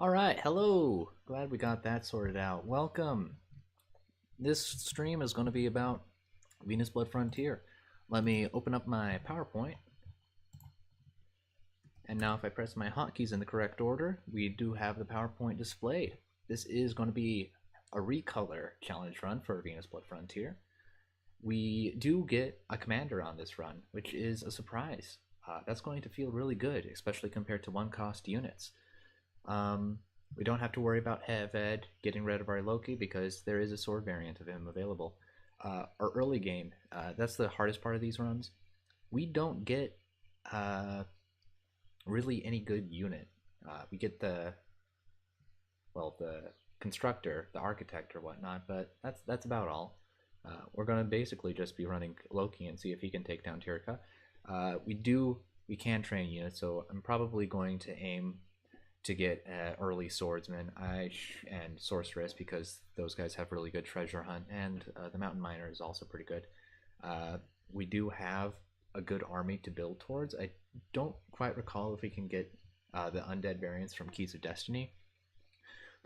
Alright, hello! Glad we got that sorted out. Welcome! This stream is going to be about Venus Blood Frontier. Let me open up my PowerPoint. And now if I press my hotkeys in the correct order, we do have the PowerPoint displayed. This is going to be a recolor challenge run for Venus Blood Frontier. We do get a commander on this run, which is a surprise. That's going to feel really good, especially compared to one-cost units. We don't have to worry about Heved getting rid of our Loki because there is a sword variant of him available. Our early game, that's the hardest part of these runs. We don't get really any good unit. We get the constructor, the architect or whatnot, but that's about all. We're gonna basically just be running Loki and see if he can take down Tirka. We can train units, so I'm probably going to aim to get early swordsman and sorceress because those guys have really good treasure hunt, and the mountain miner is also pretty good. We do have a good army to build towards. I don't quite recall if we can get the undead variants from Keys of Destiny,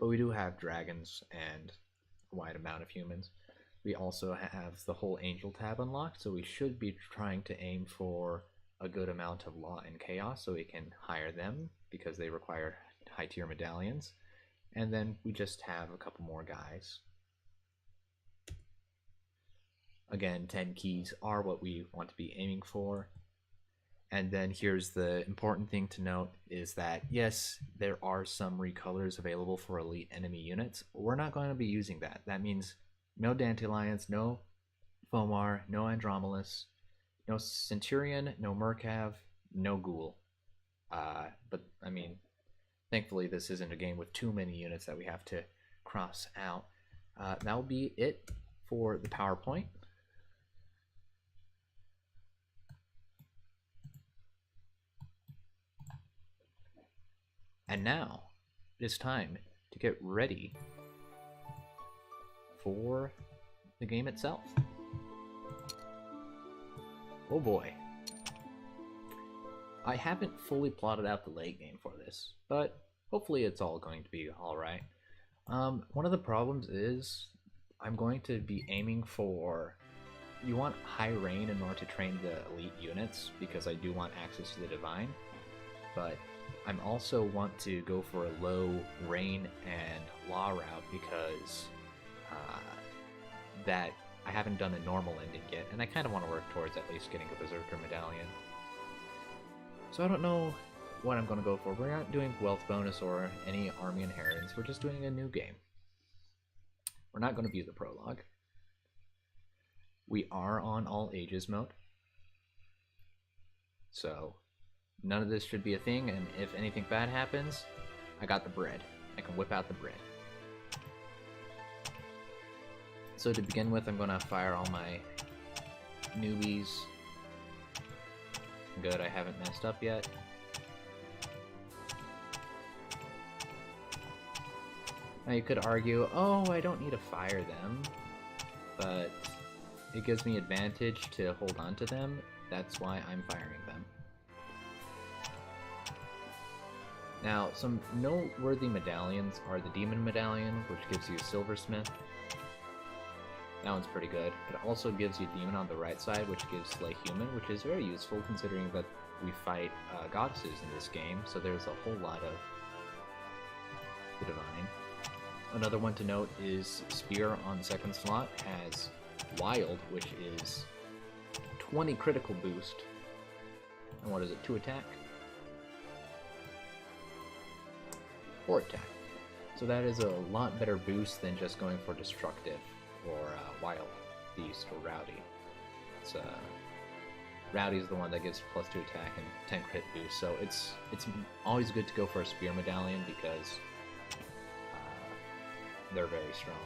but we do have dragons and a wide amount of humans. We also have the whole angel tab unlocked, so we should be trying to aim for a good amount of law and chaos so we can hire them because they require high tier medallions. And then we just have a couple more guys. Again, 10 keys are what we want to be aiming for. And then here's the important thing to note is that yes, there are some recolors available for elite enemy units. We're not going to be using that. That means no Dandelions, no Fomar, no Andromedus, no Centurion, no Mercav, no Ghoul. But I mean, thankfully this isn't a game with too many units that we have to cross out. That'll be it for the PowerPoint. And now it is time to get ready for the game itself. Oh boy. I haven't fully plotted out the late game for this, but hopefully it's all going to be alright. One of the problems is I'm going to be aiming for... You want high rain in order to train the elite units, because I do want access to the divine, but I'm also want to go for a low rain and law route because that I haven't done a normal ending yet, and I kind of want to work towards at least getting a Berserker medallion. So I don't know what I'm going to go for. We're not doing wealth bonus or any army inheritance. We're just doing a new game. We're not going to view the prologue. We are on all ages mode. So none of this should be a thing, and if anything bad happens, I got the bread. I can whip out the bread. So to begin with, I'm going to fire all my newbies. Good, I haven't messed up yet. Now you could argue, oh, I don't need to fire them, but it gives me advantage to hold on to them. That's why I'm firing them. Now, some noteworthy medallions are the Demon Medallion, which gives you Silversmith. That one's pretty good. It also gives you Demon on the right side, which gives Slay Human, which is very useful considering that we fight goddesses in this game, so there's a whole lot of the divine. Another one to note is Spear on second slot has Wild, which is 20 critical boost. And what is it, 2 attack? 4 attack. So that is a lot better boost than just going for Destructive or Wild Beast or Rowdy. It's Rowdy is the one that gives +2 attack and 10 crit boost, so it's always good to go for a Spear Medallion because they're very strong.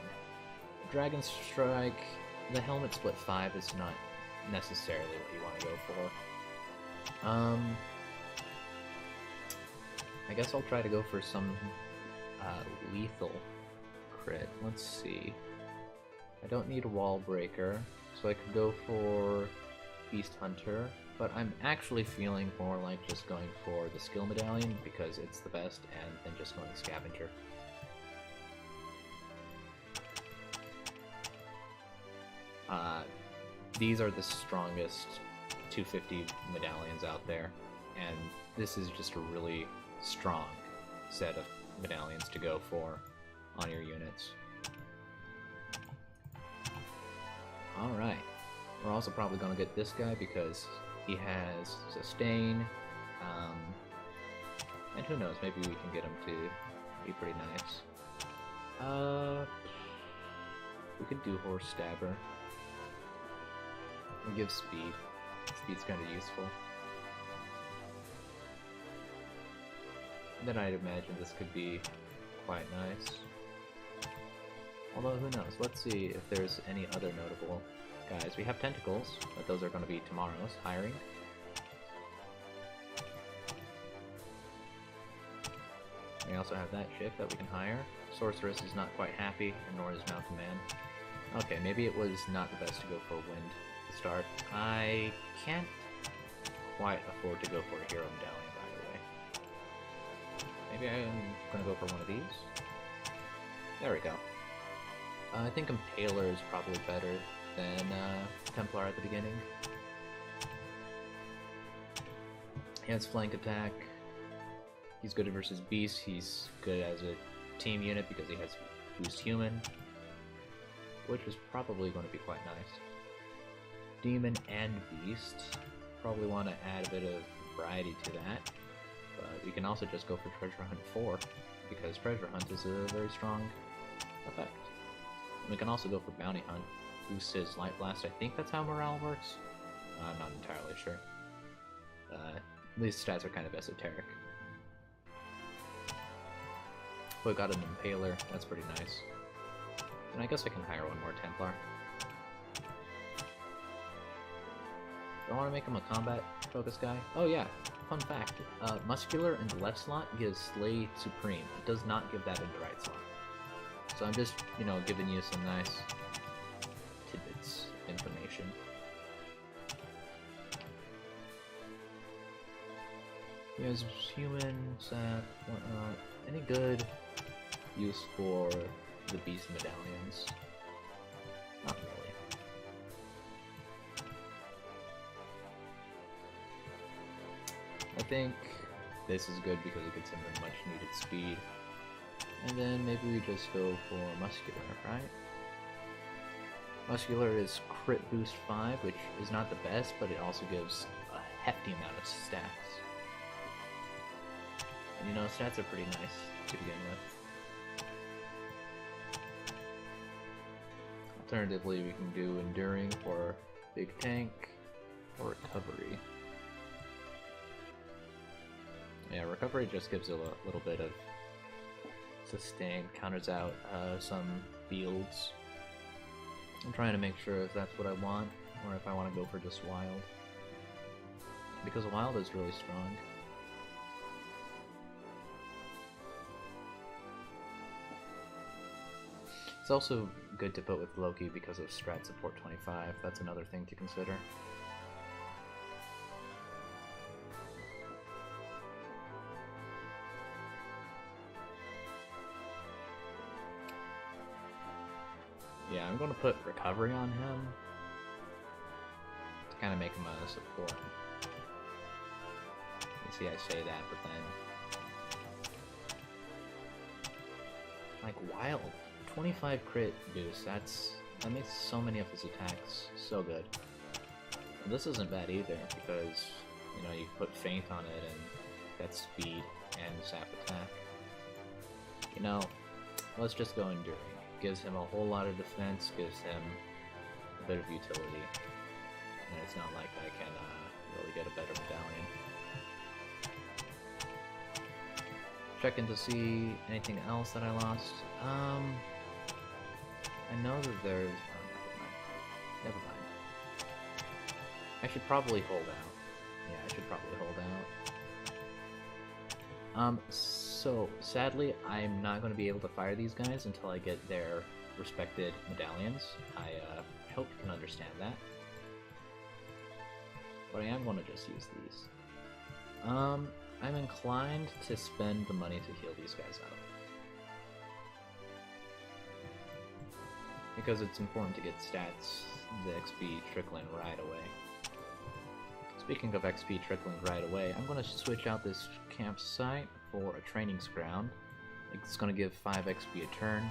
Dragon Strike, the Helmet Split 5 is not necessarily what you want to go for. I guess I'll try to go for some lethal crit. Let's see. I don't need a Wall Breaker, so I could go for Beast Hunter. but I'm actually feeling more like just going for the skill medallion because it's the best, and then just going scavenger. These are the strongest 250 medallions out there, and this is just a really strong set of medallions to go for on your units. Alright, we're also probably going to get this guy because he has sustain, and who knows, maybe we can get him to be pretty nice. We could do horse stabber. We'll give speed. Speed's kind of useful. Then I'd imagine this could be quite nice. Although, who knows? Let's see if there's any other notable guys. We have tentacles, but those are going to be tomorrow's hiring. We also have that chick that we can hire. Sorceress is not quite happy, and nor is Mountain Man. Okay, maybe it was not the best to go for Wind to start. I can't quite afford to go for a Hero Medallion, by the way. Maybe I'm going to go for one of these. There we go. I think Impaler is probably better than Templar at the beginning. He has flank attack. He's good versus Beast. He's good as a team unit because he has Boost Human, which is probably going to be quite nice. Demon and Beast. Probably want to add a bit of variety to that. But we can also just go for Treasure Hunt 4 because Treasure Hunt is a very strong effect. We can also go for Bounty Hunt, boosts his Light Blast. I think that's how morale works. I'm not entirely sure. These stats are kind of esoteric. But got an Impaler, that's pretty nice. And I guess I can hire one more Templar. Do I want to make him a combat focus guy? Oh yeah, fun fact. Muscular in the left slot gives Slay Supreme. It does not give that in the right slot. So I'm just, you know, giving you some nice tidbits information. He has human, sap, whatnot. Any good use for the beast medallions? Not really. I think this is good because it gets him a much needed speed. And then maybe we just go for Muscular, right? Muscular is crit boost 5, which is not the best, but it also gives a hefty amount of stats. And you know, stats are pretty nice to begin with. Alternatively, we can do Enduring for Big Tank or Recovery. Yeah, Recovery just gives a little bit of sustain, counters out some fields. I'm trying to make sure if that's what I want, or if I want to go for just Wild. Because Wild is really strong. It's also good to put with Loki because of Strat Support 25, that's another thing to consider. Yeah, I'm going to put Recovery on him to kind of make him a support. You see, I say that, but then... Like, Wild. 25 crit boost, that makes so many of his attacks so good. And this isn't bad either, because, you know, you put Feint on it and that's speed and sap attack. You know, let's just go Enduring. Gives him a whole lot of defense, gives him a bit of utility, and it's not like I can really get a better medallion. Checking to see anything else that I lost. I know that there's... Oh, never mind. I should probably hold out. Yeah, I should probably hold out. So, sadly, I'm not going to be able to fire these guys until I get their respected medallions. I hope you can understand that. but I am going to just use these. I'm inclined to spend the money to heal these guys out. Because it's important to get stats, the XP trickling right away. Speaking of XP trickling right away, I'm going to switch out this campsite for a training ground. It's going to give 5 XP a turn,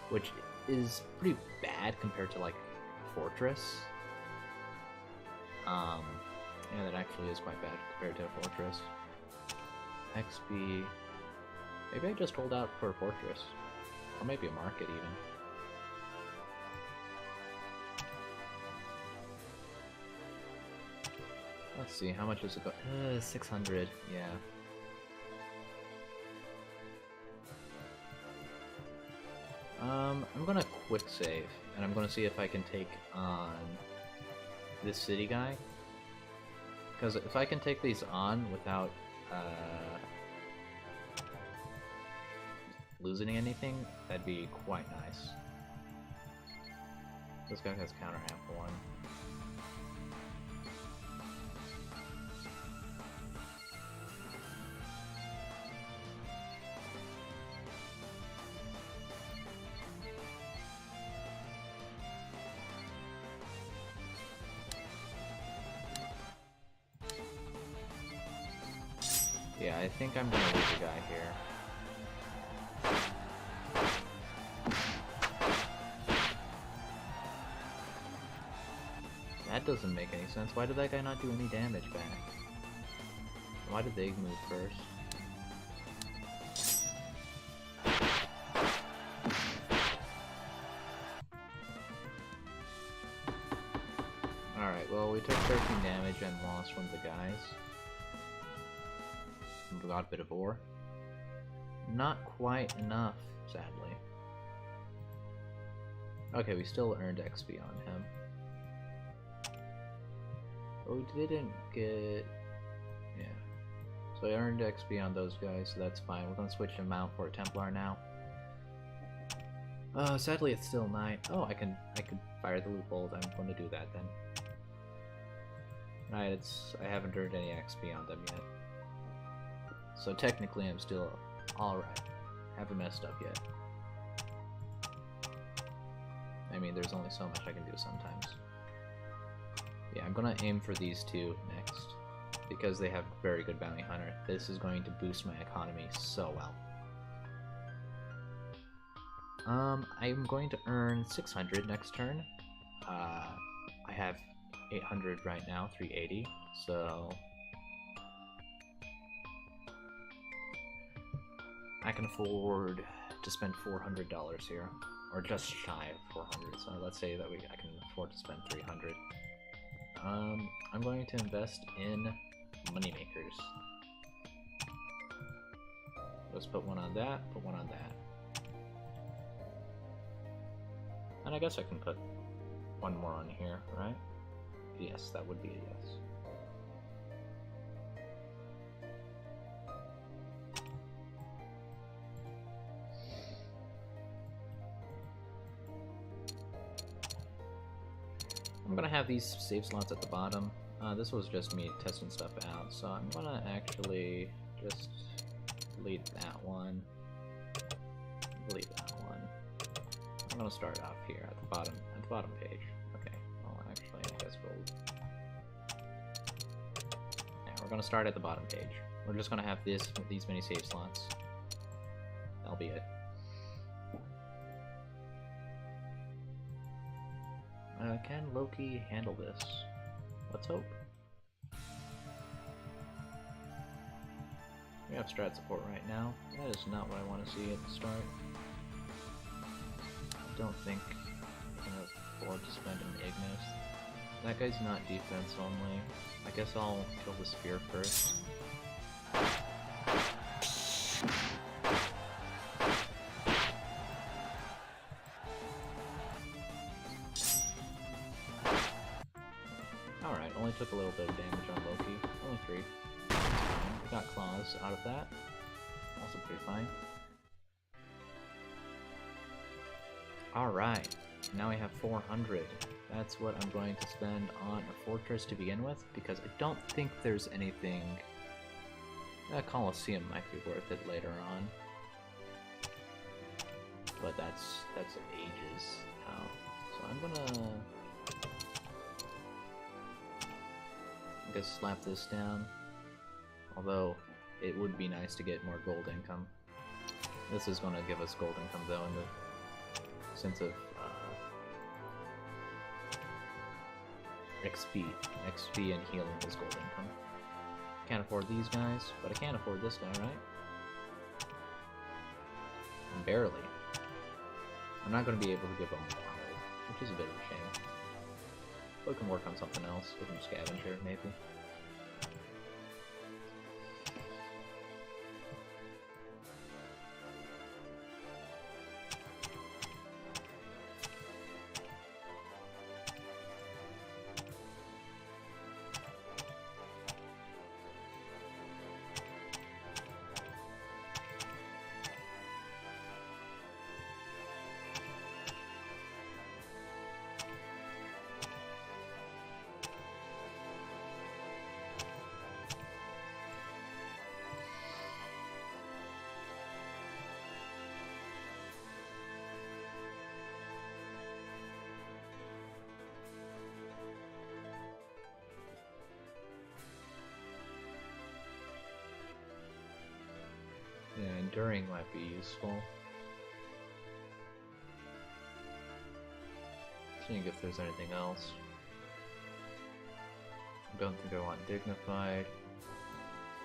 which is pretty bad compared to like Fortress. Yeah, that actually is quite bad compared to a Fortress. XP... Maybe I just hold out for a Fortress. Or maybe a market even. Let's see, how much does it go? 600, yeah. I'm gonna quick save, and I'm gonna see if I can take on this city guy. Because if I can take these on without losing anything, that'd be quite nice. This guy has counter amp 1. Yeah, I think I'm gonna lose a guy here. That doesn't make any sense. Why did that guy not do any damage back? Why did they move first? Alright, well, we took 13 damage and lost one of the guys. We got a bit of ore. Not quite enough, sadly. Okay, we still earned XP on him. But we didn't get... yeah. So I earned XP on those guys, so that's fine. We're gonna switch him out for a Templar now. Sadly it's still night. Oh, I could fire the loopholes. I'm going to do that then. Right, I haven't earned any XP on them yet. So technically I'm still alright. Haven't messed up yet. I mean, there's only so much I can do sometimes. Yeah, I'm gonna aim for these two next. Because they have very good bounty hunter. This is going to boost my economy so well. I'm going to earn 600 next turn. I have 800 right now, 380, so... I can afford to spend $400 here, or just shy of 400. So let's say that I can afford to spend 300. I'm going to invest in moneymakers. Let's put one on that, put one on that, and I guess I can put one more on here, right? Yes, that would be a yes. I'm gonna have these save slots at the bottom. This was just me testing stuff out, so I'm gonna actually just delete that one. Delete that one. I'm gonna start off here at the bottom page. Okay. Well, actually, I guess we'll. Yeah, we're gonna start at the bottom page. We're just gonna have these many save slots. That'll be it. Can Loki handle this? Let's hope. We have strat support right now. That is not what I want to see at the start. I don't think I can afford to spend an Ignis. That guy's not defense only. I guess I'll kill the spear first. Alright, only took a little bit of damage on Loki. Only 3. We got claws out of that. Also pretty fine. Alright. Now we have 400. That's what I'm going to spend on a fortress to begin with, because I don't think there's anything... A Colosseum might be worth it later on. But that's ages now. So I'm gonna... I guess slap this down. Although, it would be nice to get more gold income. This is gonna give us gold income though, in the sense of XP. XP and healing is gold income. Can't afford these guys, but I can afford this guy, right? Barely. I'm not going to be able to give him wild, which is a bit of a shame. But we can work on something else with him scavenger, maybe. Yeah, enduring might be useful. Seeing if there's anything else. I don't think I want dignified.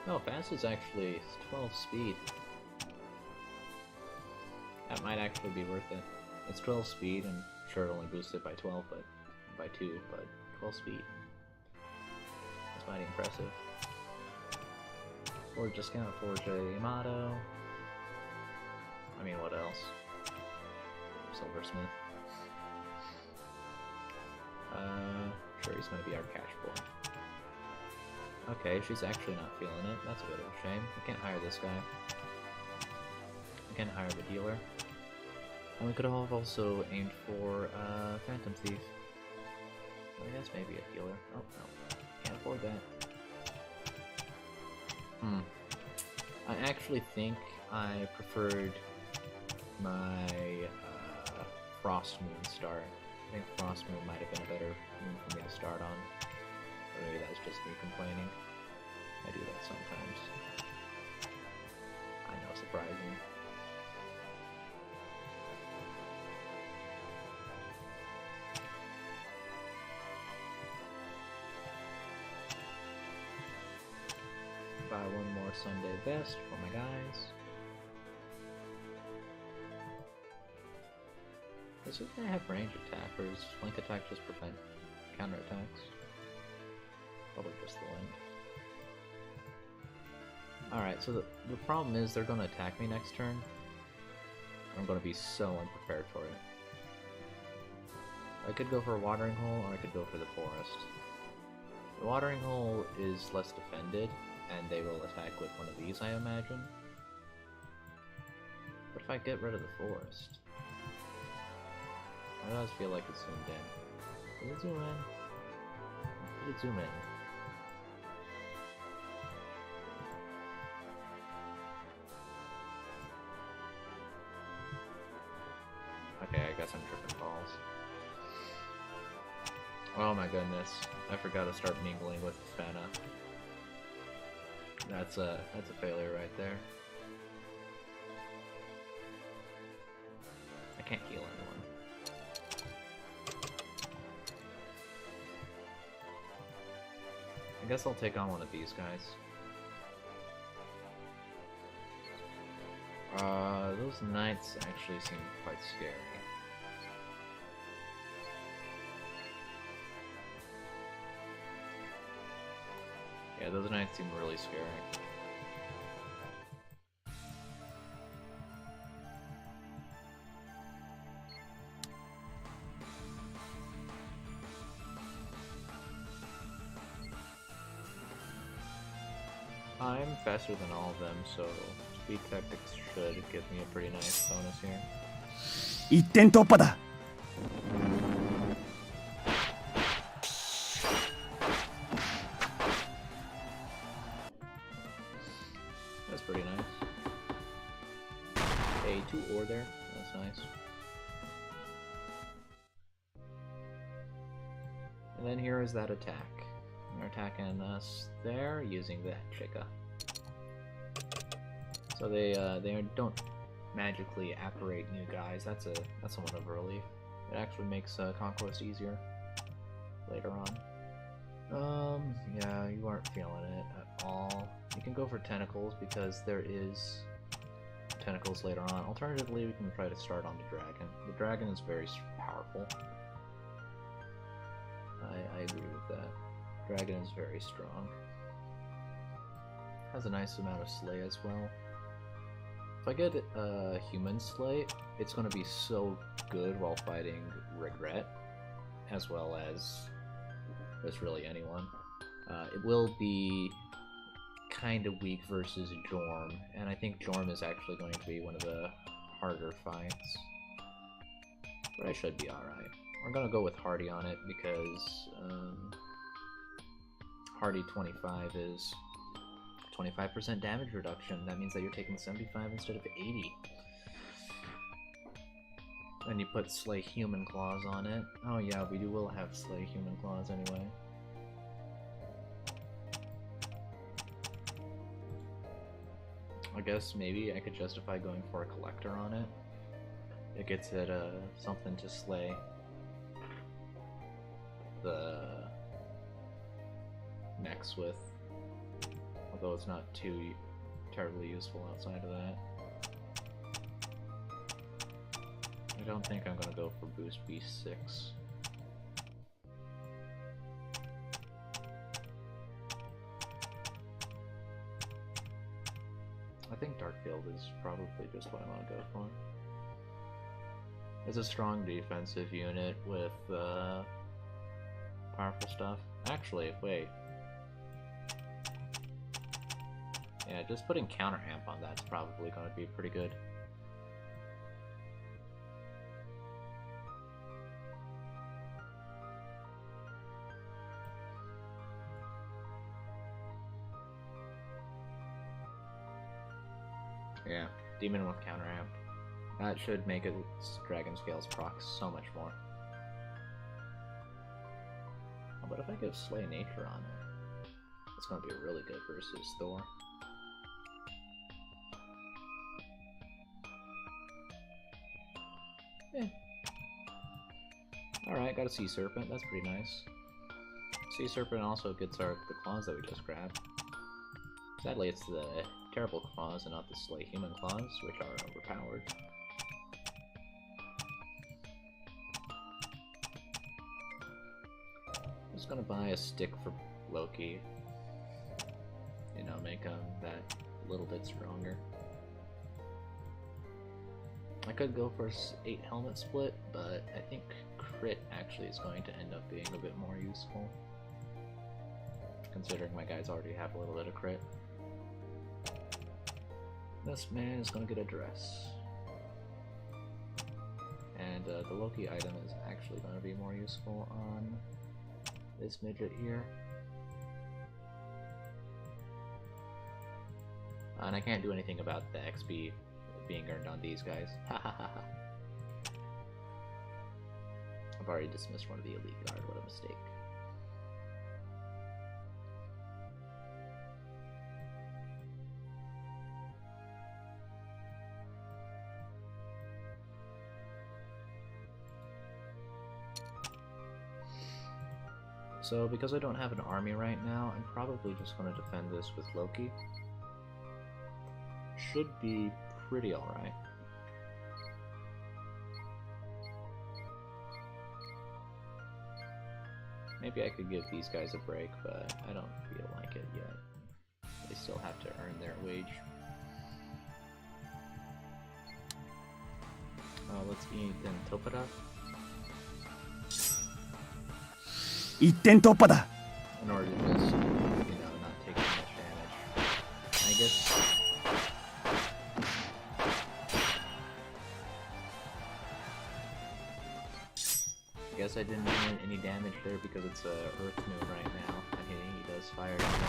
No, fast is actually 12 speed. That might actually be worth it. It's 12 speed, and sure, it only boosts it by 12, but by 2, but 12 speed. That's mighty impressive. Forge a Scout, Forge a Yamato. I mean, what else? Silversmith. Sure, he's gonna be our cash boy. Okay, she's actually not feeling it. That's a bit of a shame. We can't hire this guy. We can't hire the healer. And we could have also aimed for Phantom Thief. I guess maybe a healer. Oh, no. Can't afford that. I actually think I preferred my Frost Moon start. I think Frost Moon might have been a better moon for me to start on. Or maybe that's just me complaining. I do that sometimes. I know, surprising. Buy one more Sunday vest for my guys. Does it have range attack, or does flank attack just prevent counterattacks? Probably just the wind. Alright, so the problem is they're going to attack me next turn. I'm going to be so unprepared for it. I could go for a watering hole, or I could go for the forest. The watering hole is less defended, and they will attack with one of these, I imagine. What if I get rid of the forest? I always feel like it's zoomed in. Did it zoom in? Did it zoom in? Okay, I guess I'm tripping balls. Oh my goodness. I forgot to start mingling with Fena. That's a failure right there. I can't heal anyone. I guess I'll take on one of these guys. Those knights actually seem quite scary. Yeah, those knights seem really scary. I'm faster than all of them, so speed tactics should give me a pretty nice bonus here. 一点突破だ。That's pretty nice. A 2 ore there. That's nice. And then here is that attack. They're attacking us there using the Chica. So they don't magically apparate new guys. That's somewhat of a relief. It actually makes Conquest easier later on. Yeah, you aren't feeling it at all. You can go for Tentacles because there is Tentacles later on. Alternatively, we can try to start on the Dragon. The Dragon is very powerful. I agree with that. Dragon is very strong. Has a nice amount of Slay as well. If I get a Human Slay, it's going to be so good while fighting Regret, as well as just really anyone. It will be kind of weak versus Jorm, and I think Jorm is actually going to be one of the harder fights. But I should be alright. We're going to go with Hardy on it because Hardy 25 is 25% damage reduction. That means that you're taking 75 instead of 80. And you put Slay Human Claws on it. Oh yeah, will have Slay Human Claws anyway. I guess maybe I could justify going for a Collector on it. It gets it something to slay the mechs with, although it's not too terribly useful outside of that. I don't think I'm gonna go for boost B6. I think Dark Field is probably just what I want to go for. It's a strong defensive unit with powerful stuff. Actually, wait. Yeah, just putting counter amp on that's probably going to be pretty good. Yeah, demon with counter amp. That should make its Dragon Scales proc so much more. Oh, but if I give Slay Nature on it, it's going to be really good versus Thor. Eh. Alright, got a Sea Serpent, that's pretty nice. Sea Serpent also gets the claws that we just grabbed. Sadly, it's the Terrible Claws and not the Slay Human Claws, which are overpowered. I'm just gonna buy a stick for Loki. You know, make him that little bit stronger. I could go for 8 helmet split, but I think crit actually is going to end up being a bit more useful, considering my guys already have a little bit of crit. This man is going to get a dress. And the Loki item is actually going to be more useful on this midget here. And I can't do anything about the XP being earned on these guys. I've already dismissed one of the elite guard, what a mistake. So because I don't have an army right now, I'm probably just going to defend this with Loki. Should be pretty alright. Maybe I could give these guys a break, but I don't feel like it yet. They still have to earn their wage. Let's eat in Topada. 一点突破だ In order to just, you know, not take too much damage. I guess I didn't earn any damage there because it's a Earth Moon right now. I mean, he does fire damage.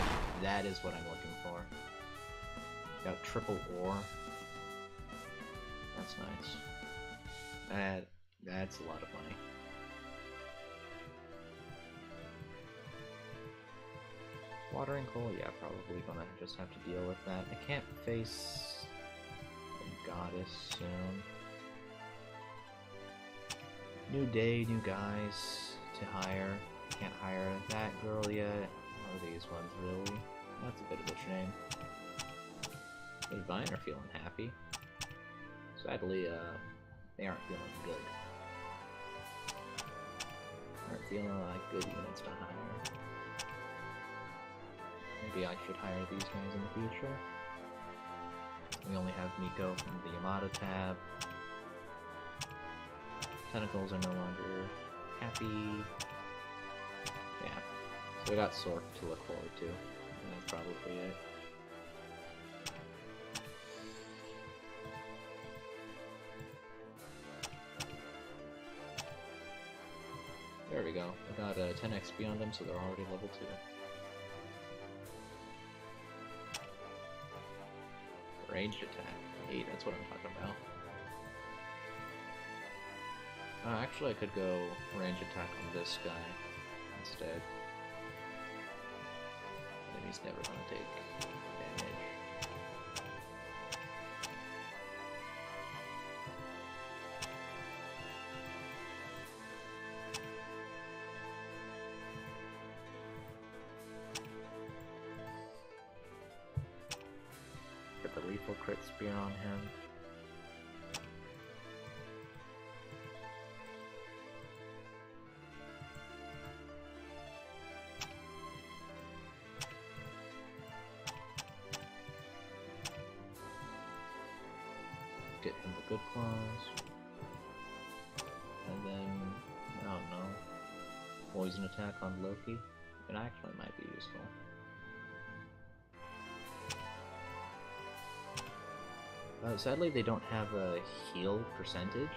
That is what I'm looking for. Got triple ore. That's nice. That's a lot of money. Watering coal, yeah, probably gonna just have to deal with that. I can't face the goddess soon. New day, new guys to hire. Can't hire that girl yet. Or these ones, really. That's a bit of a shame. The Vine are feeling happy. Sadly, they aren't feeling good. Aren't feeling like good units to hire. Maybe I should hire these guys in the future. We only have Miko from the Yamato tab. Tentacles are no longer happy. Yeah. So we got Sork to look forward to. And that's probably it. There we go. I got 10 XP on them, so they're already level 2. Ranged attack. 8, that's what I'm talking about. Actually, I could go range attack on this guy instead. Then he's never gonna take damage. Get the lethal crit spear on him. Get him the good claws. And then, I don't know, poison attack on Loki. It actually might be useful. Sadly, they don't have a heal percentage.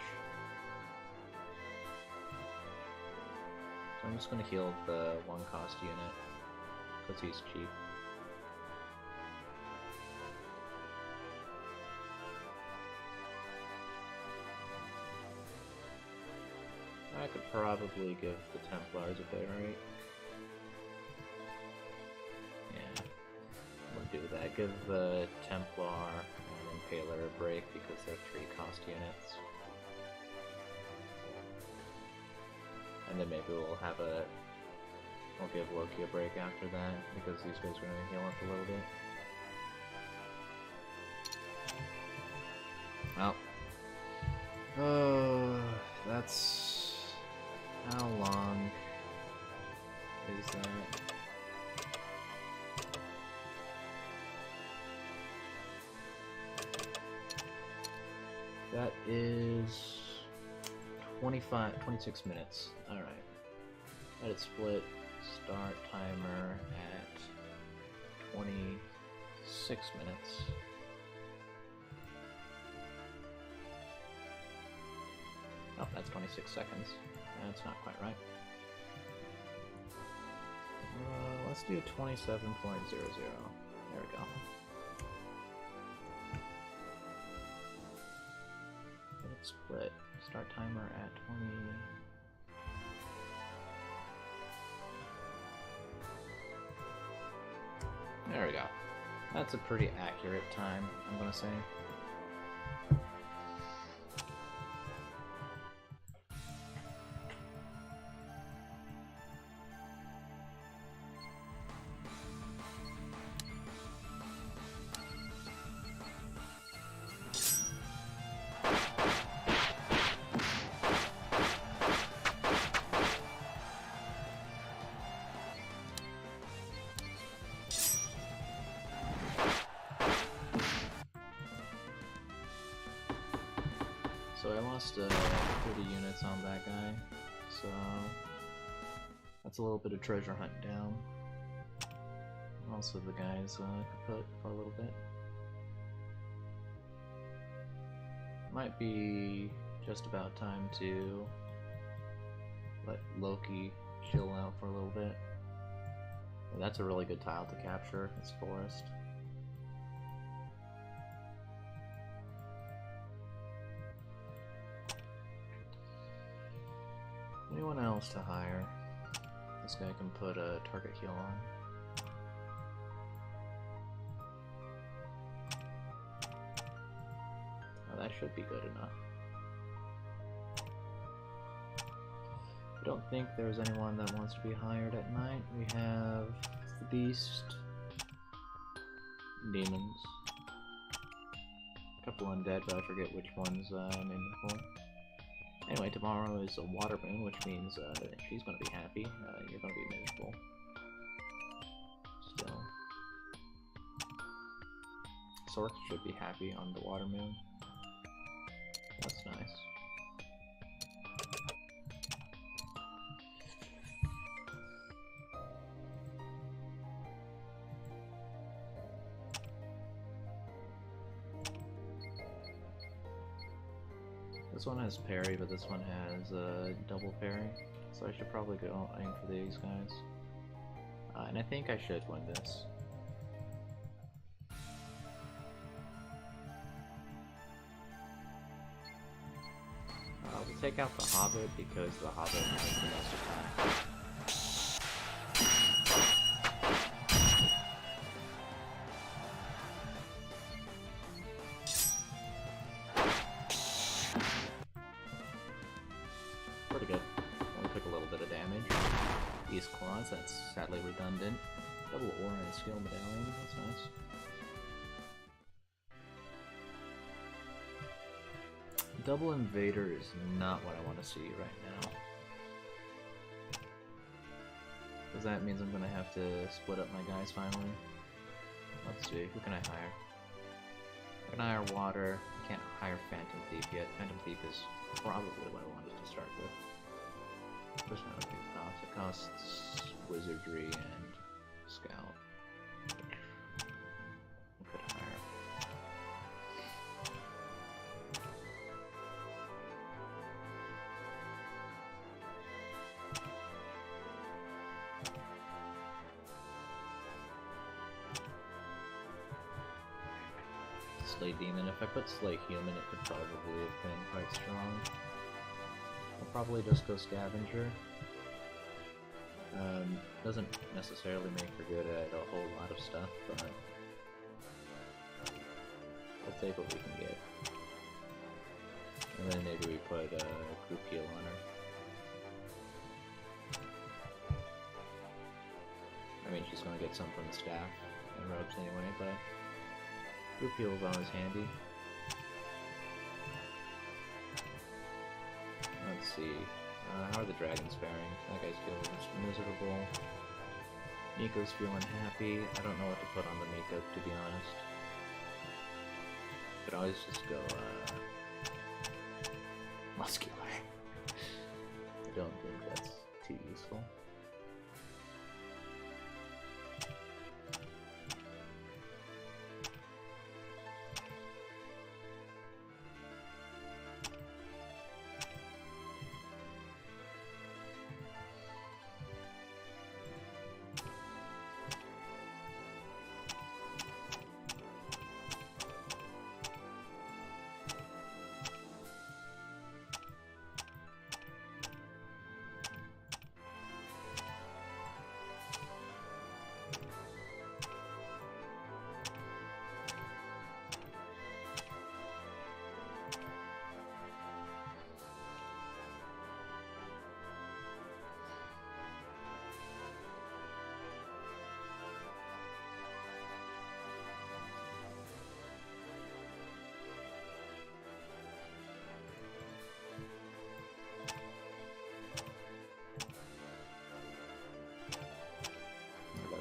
So I'm just going to heal the 1 cost unit, because he's cheap. I could probably give the Templars a bit, right? Yeah, I'm gonna do that. Give the Templar and Impaler a break because they're 3 cost units. And then maybe we'll give Loki a break after that because these guys are gonna heal up a little bit. Well. That's... How long is that? That is 26 minutes. Alright. Let it split. Start timer at 26 minutes. Oh, that's 26 seconds. That's not quite right. Let's do 27.00. There we go. Let it split. Start timer at 20. There we go. That's a pretty accurate time, I'm gonna say. So I lost 30 units on that guy, so that's a little bit of treasure hunt down. Also the guys kaput for a little bit. Might be just about time to let Loki chill out for a little bit. And that's a really good tile to capture, this forest. Anyone else to hire? This guy can put a target heal on. Oh, that should be good enough. I don't think there's anyone that wants to be hired at night. We have the Beast, Demons, a couple undead, but I forget which ones I'm aiming for. Anyway, tomorrow is a water moon, which means she's gonna be happy. You're gonna be miserable. Still. Sork should be happy on the water moon. That's nice. This one has parry, but this one has double parry, so I should probably go aim for these guys. And I think I should win this. We'll take out the Hobbit because the Hobbit has the most attack. Pretty good. Only took a little bit of damage. These claws, that's sadly redundant. Double aura and skill medallion, that's nice. Double invader is not what I want to see right now. Because that means I'm going to have to split up my guys finally. Let's see, who can I hire? I can hire Water. I can't hire Phantom Thief yet. Phantom Thief is probably what I wanted to start with. First one, it costs Wizardry and Scout. We could hire. Slay Demon. If I put Slay Human, it could probably have been quite strong. I'll probably just go Scavenger. Doesn't necessarily make her good at a whole lot of stuff, but we'll take what we can get. And then maybe we put a group heal on her. I mean, she's gonna get some from the staff and robes anyway, but group heal is always handy. Let's see. How are the dragons faring? That guy's feeling miserable. Miko's feeling happy. I don't know what to put on the Miko, to be honest. Could always just go, muscular. I don't think that's too useful.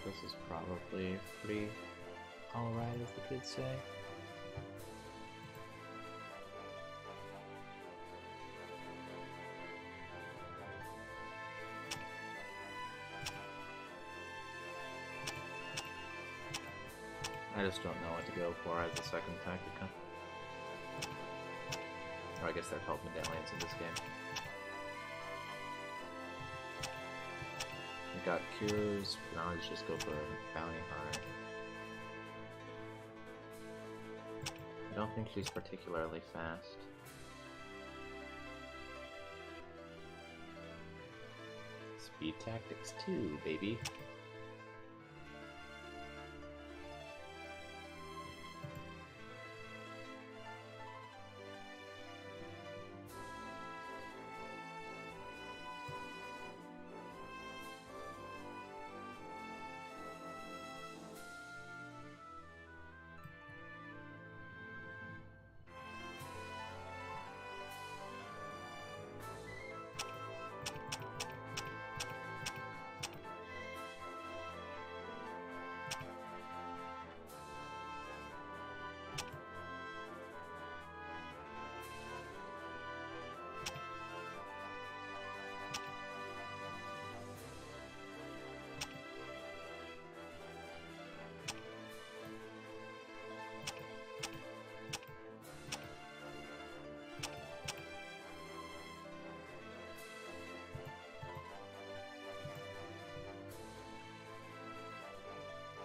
This is probably pretty alright, as the kids say. I just don't know what to go for as a second Tactica. Or I guess they're called medallions in this game. We got cures, now let's just go for bounty hunter. I don't think she's particularly fast. Be tactics 2, baby.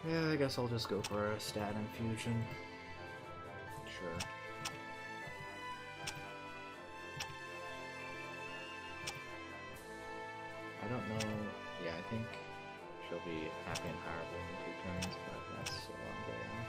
Yeah, I guess I'll just go for a stat infusion. Sure. I don't know. Yeah, I think she'll be happy and hireable in 2 turns, but that's a long way off.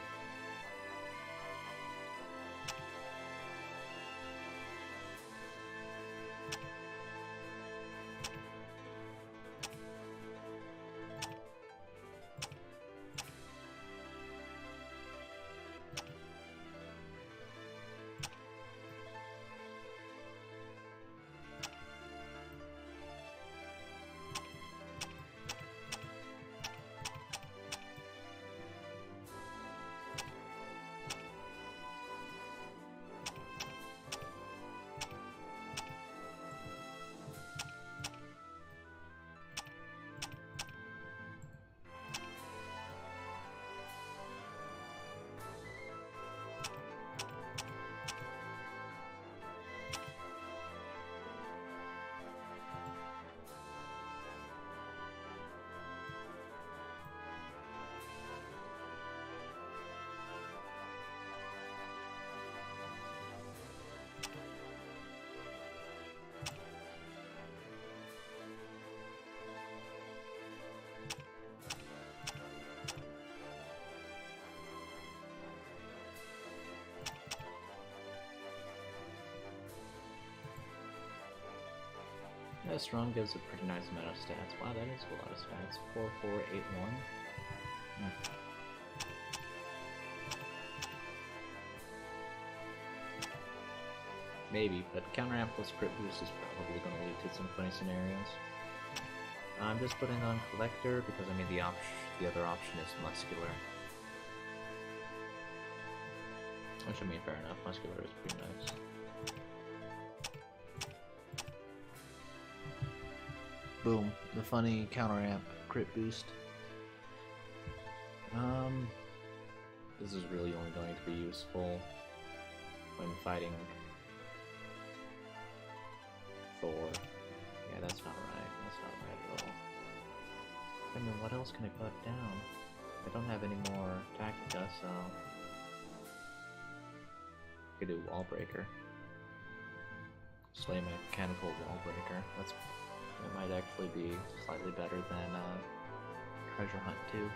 Yeah, strong gives a pretty nice amount of stats. Wow, that is a lot of stats. 4, 4, 8, 1. Maybe, but counter amp plus crit boost is probably going to lead to some funny scenarios. I'm just putting on collector because I mean the other option is muscular. Which I mean, fair enough. Muscular is pretty nice. Boom, the funny counter amp crit boost. This is really only going to be useful when fighting Thor. Yeah, that's not right. That's not right at all. I mean, what else can I put down? I don't have any more Tactica, so I could do Wall Breaker. Slay Mechanical Wall Breaker. That might actually be slightly better than Treasure Hunt 2.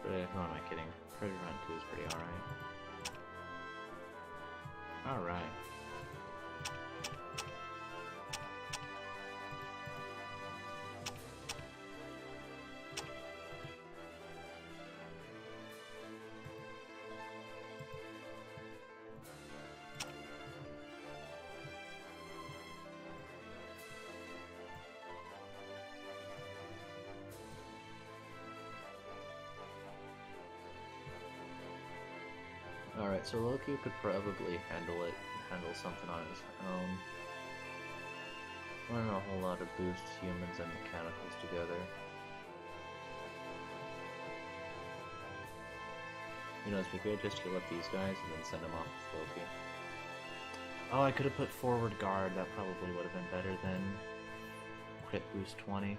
But who am I kidding? Treasure Hunt 2 is pretty alright. Alright. Alright, so Loki could probably handle something on his own. Running a whole lot of boosts humans and mechanicals together. You know, it'd be great just to heal up these guys and then send them off with Loki. Oh, I could have put forward guard. That probably would have been better than crit boost 20.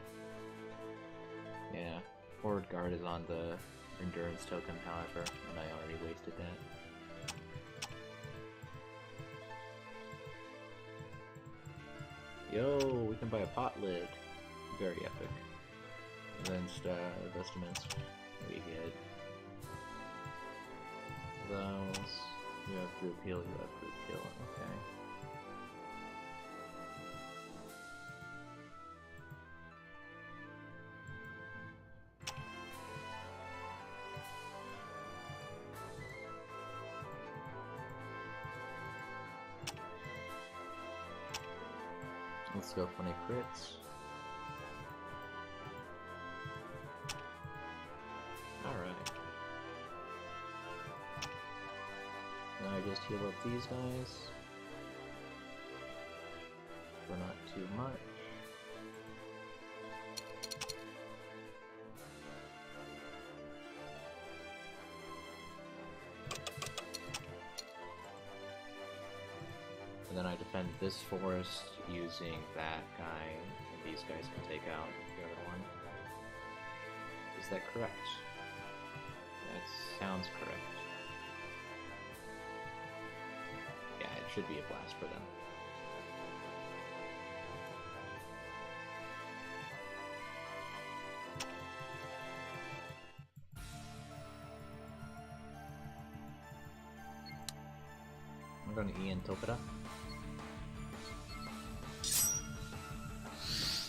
Yeah, forward guard is on the endurance token, however, and I already wasted that. Yo, we can buy a pot lid. Very epic. Advanced vestments. We get those. You have group heal, you have group heal. Okay. Let's go funny crits. Alright. Now I just heal up these guys. For not too much. And then I defend this forest using that guy, and these guys can take out the other one. Is that correct? That sounds correct. Yeah, it should be a blast for them. I'm going to Ian Tokara.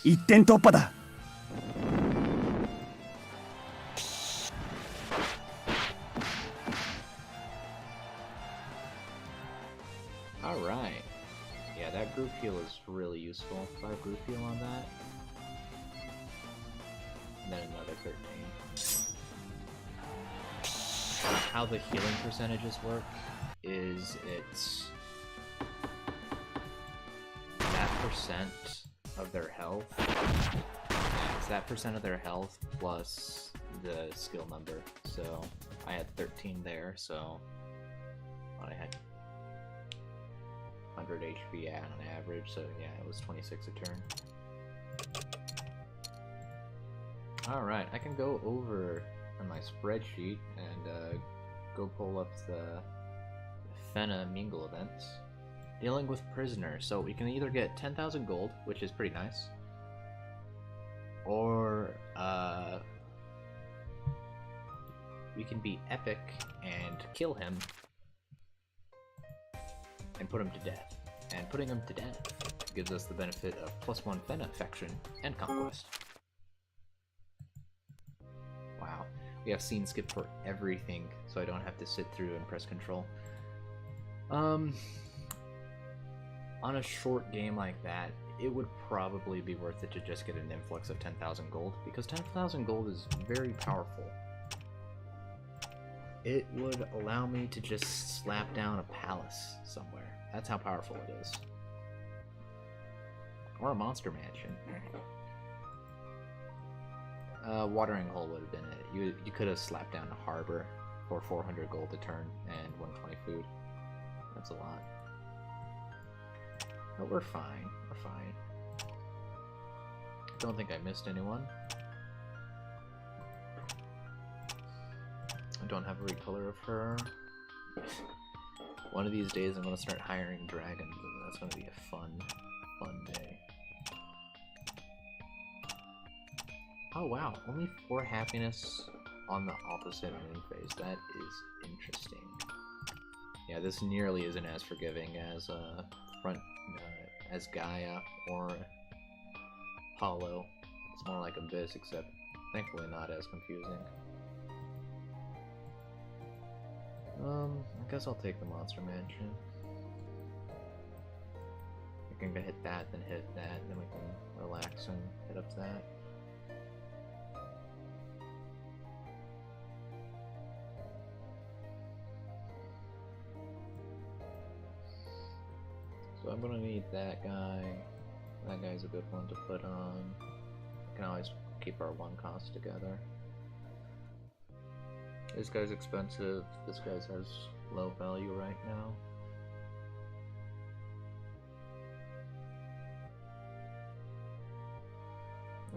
一点突破だ。 Alright. Yeah, that group heal is really useful. So I have group heal on that. And then another 13. How the healing percentages work is it's that percent of their health. It's that percent of their health plus the skill number. So I had 13 there, so I had 100 HP on average, so yeah, it was 26 a turn. Alright, I can go over on my spreadsheet and go pull up the Fena Mingle events. Dealing with prisoners, so we can either get 10,000 gold, which is pretty nice, or we can be epic and kill him and put him to death. And putting him to death gives us the benefit of +1 Fena affection and conquest. Wow, we have scene skip for everything, so I don't have to sit through and press control. On a short game like that, it would probably be worth it to just get an influx of 10,000 gold, because 10,000 gold is very powerful. It would allow me to just slap down a palace somewhere. That's how powerful it is. Or a monster mansion. Watering hole would have been it. You could have slapped down a harbor for 400 gold a turn and 120 food. That's a lot. But we're fine. We're fine. Don't think I missed anyone. I don't have a recolor of her. One of these days I'm gonna start hiring dragons, and that's gonna be a fun day. Oh wow, only 4 happiness on the opposite moon phase. That is interesting. Yeah, this nearly isn't as forgiving as as Gaia or Hollow. It's more like Abyss, except thankfully not as confusing. I guess I'll take the Monster Mansion. I can hit that, then hit that, then we can relax and hit up that. So I'm gonna need that guy. That guy's a good one to put on. I can always keep our 1 cost together. This guy's expensive. This guy's has low value right now.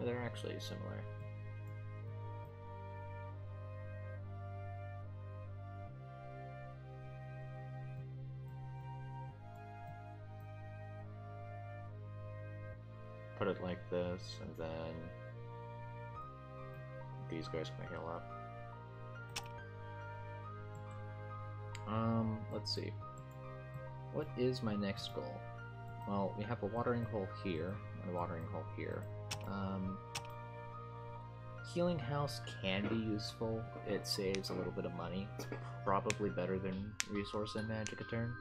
They're actually similar. put it like this, and then these guys can heal up. Let's see. What is my next goal? Well, we have a watering hole here, and a watering hole here. Healing House can be useful. It saves a little bit of money. It's probably better than Resource and Magic a turn.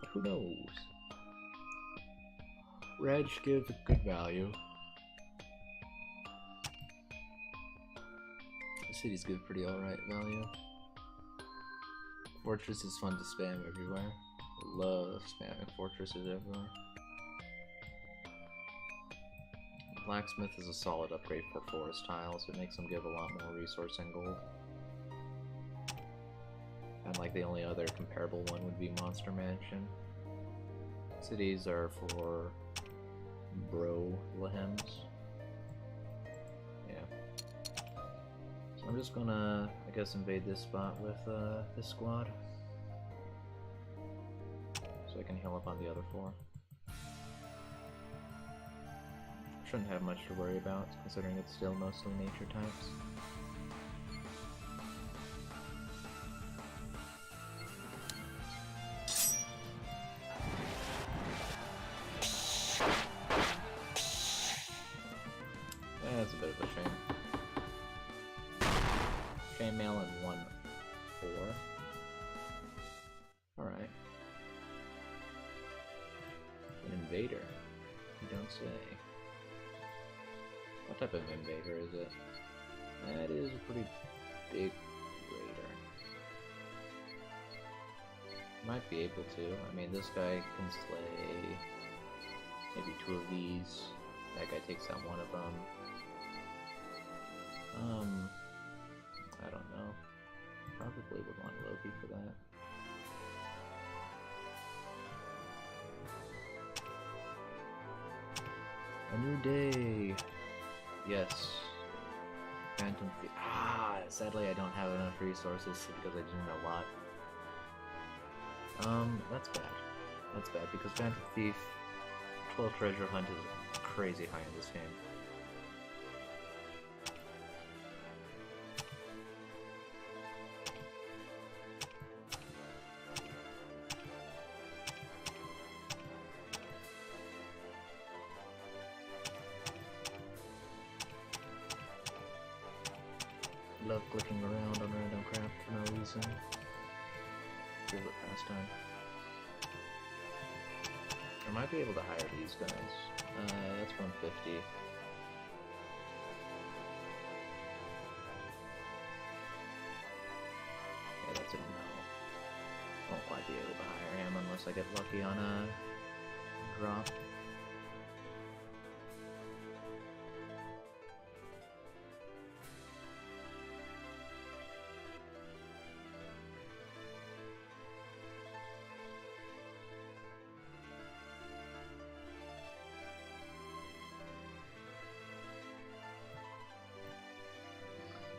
But who knows? Reg gives a good value. The cities give pretty alright value. Fortress is fun to spam everywhere. Love spamming fortresses everywhere. Blacksmith is a solid upgrade for forest tiles. It makes them give a lot more resource and gold. And like the only other comparable one would be Monster Mansion. Cities are for Lehems. Yeah. So I'm just gonna, I guess, invade this spot with this squad. So I can heal up on the other 4. Shouldn't have much to worry about, considering it's still mostly nature types. That's a bit of a shame. Chainmail and 1/4. Alright. An invader. You don't say. What type of invader is it? That is a pretty big raider. Might be able to. I mean, this guy can slay maybe 2 of these. That guy takes out 1 of them. I don't know. Probably would want Loki for that. A new day! Yes. Phantom Thief. Sadly I don't have enough resources because I didn't a lot. That's bad. That's bad because Phantom Thief 12 Treasure Hunt is crazy high in this game. Love clicking around on random crap for no reason. Favorite pastime. I might be able to hire these guys. That's 150. Yeah, that's a no. Won't quite be able to hire him unless I get lucky on a drop.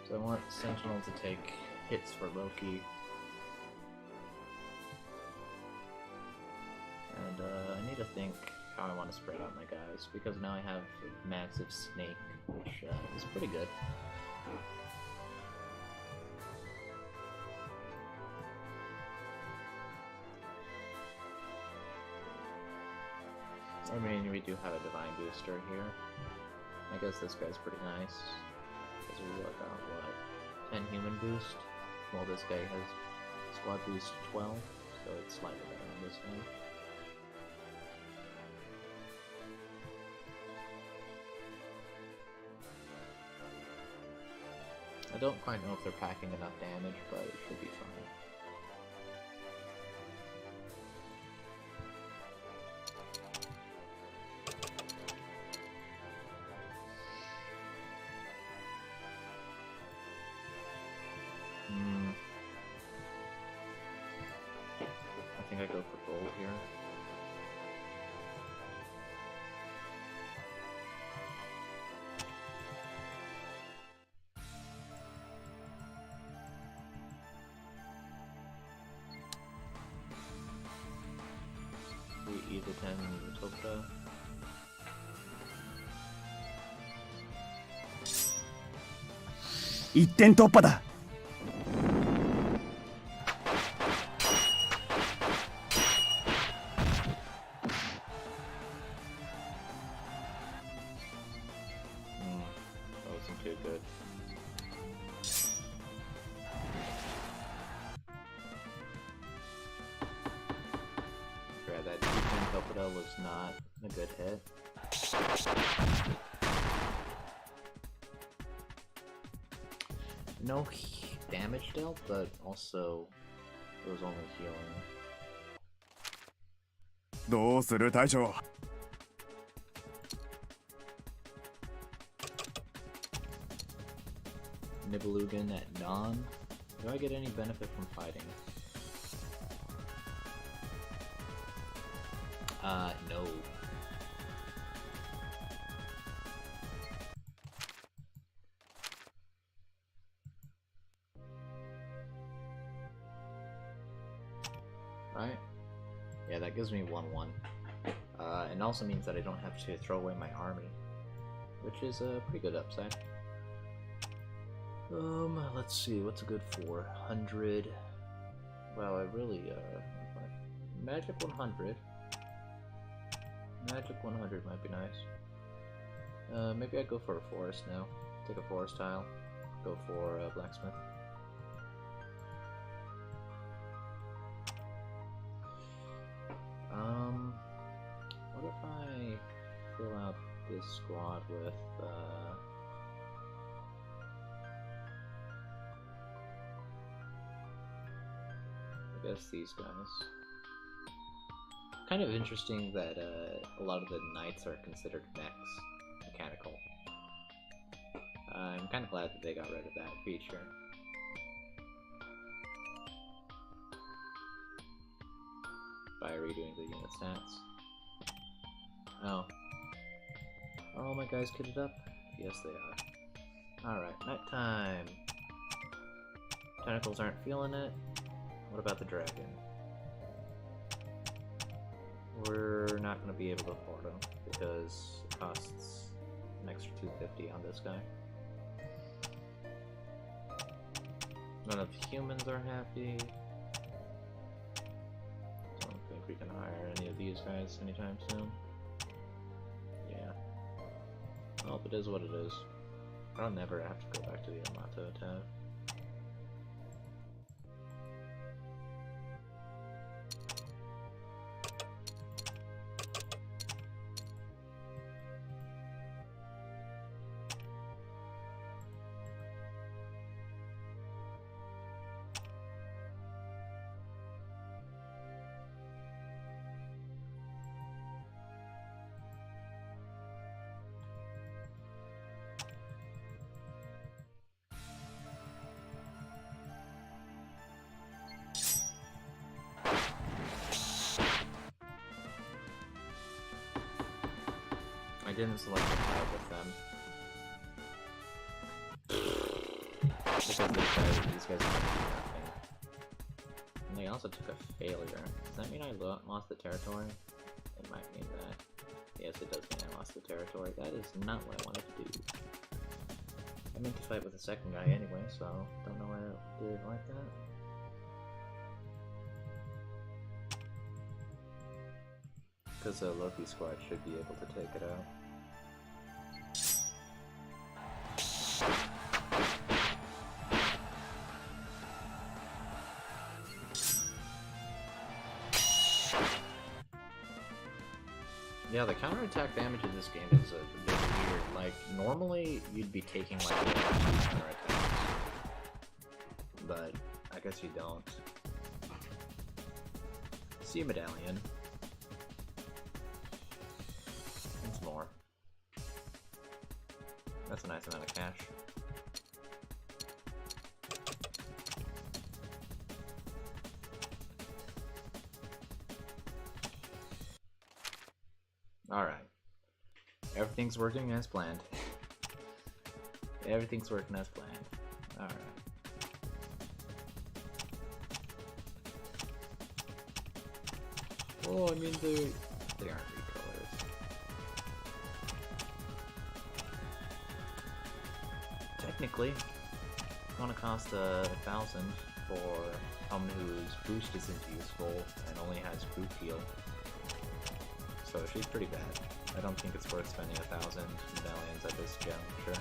So I want Sentinel to take hits for Loki. And I need to think how I want to spread out my guys, because now I have a massive snake, which is pretty good. I mean, we do have a Divine Booster here. I guess this guy's pretty nice. Because we got, what, 10 human boost? Well, this guy has squad boost 12, so it's slightly better on this guy. I don't quite know if they're packing enough damage, but it should be fine. I think I go for gold here. We either 10 Utopia. 一点突破だ。 That wasn't too good. Yeah, that 210 Topoda was not a good hit. No damage dealt, but also it was only healing. どうする大将。 Nibelungen at dawn. Do I get any benefit from fighting? No. Right? Yeah, that gives me 1-1. And also means that I don't have to throw away my army, which is a pretty good upside. Let's see, what's a good 400? Well, I really, Magic 100. Magic 100 might be nice. Maybe I'd go for a forest now. Take a forest tile. Go for blacksmith. What if I fill out this squad with, I guess these guys. Kind of interesting that a lot of the knights are considered mechs, mechanical. I'm kind of glad that they got rid of that feature. By redoing the unit stats. Oh. Are all my guys kitted up? Yes, they are. Alright, nighttime. Tentacles aren't feeling it. What about the dragon? We're not going to be able to afford him because it costs an extra 250 on this guy. None of the humans are happy. Don't think we can hire any of these guys anytime soon. Yeah. Well, it is what it is. I'll never have to go back to the Yamato tab. I didn't select a fight with them. Because these guys are nothing. And they also took a failure. Does that mean I lost the territory? It might mean that. Yes, it does mean I lost the territory. That is not what I wanted to do. I meant to fight with the second guy anyway, so don't know why I did it like that. Because the Loki squad should be able to take it out. Yeah, the counterattack damage in this game is a bit weird. Like, normally you'd be taking like counterattacks, but I guess you don't. See a medallion. Once more. That's a nice amount of cash. Alright. Everything's working as planned. Everything's working as planned. Alright. Oh, I mean, they aren't Recolors. Technically, want to cost 1,000 for someone whose boost isn't useful and only has group heal. So she's pretty bad. I don't think it's worth spending 1,000 medallions at this juncture.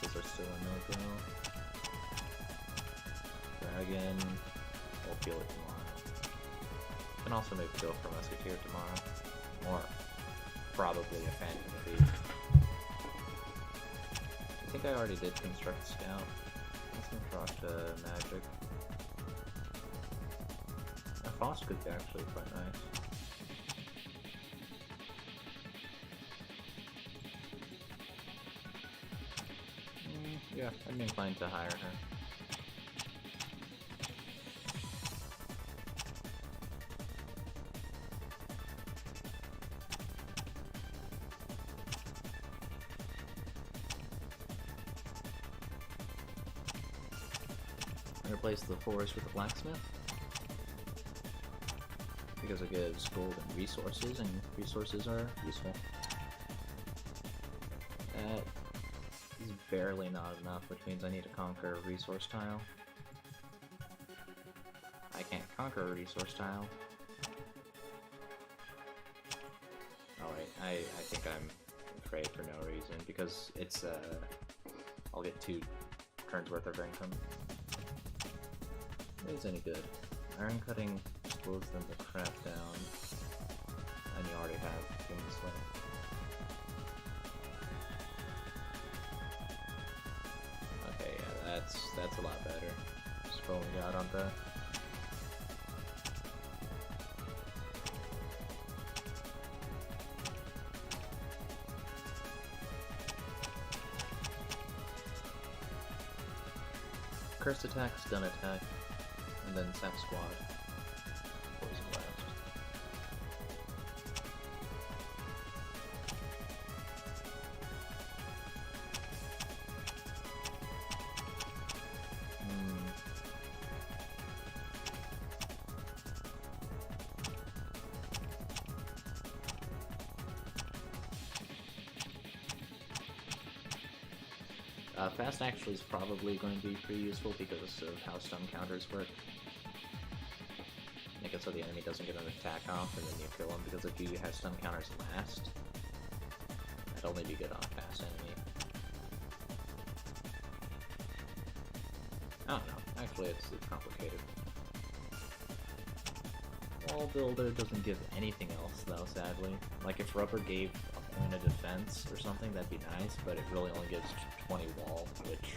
These are still a no-go. Dragon. We'll heal it tomorrow. Can also maybe go for Musketeer tomorrow. Or probably a Phantom Thief. I think I already did construct Scout. Let's construct Magic. A Foss could be actually quite nice. Yeah, I'd be inclined to hire her. Replace the forest with a blacksmith because it gives gold and resources are useful. That is barely not enough, which means I need to conquer a resource tile. I can't conquer a resource tile. Alright, I think I'm afraid for no reason because it's I'll get 2 turns worth of income. Is any good. Iron cutting slows them to crap down, and you already have Human Slay. Okay, yeah, that's a lot better. Just rolling out on that. Cursed attack, stun attack. And then Sap Squad. Poison Blast. Fast actually is probably going to be pretty useful because of how stun counters work. Make it so the enemy doesn't get an attack off and then you kill him, because if you have stun counters last, that'd only be good on a fast enemy. I don't know, actually it's complicated. Wall Builder doesn't give anything else though, sadly. Like if Rubber gave a point of defense or something, that'd be nice, but it really only gives 20 wall, which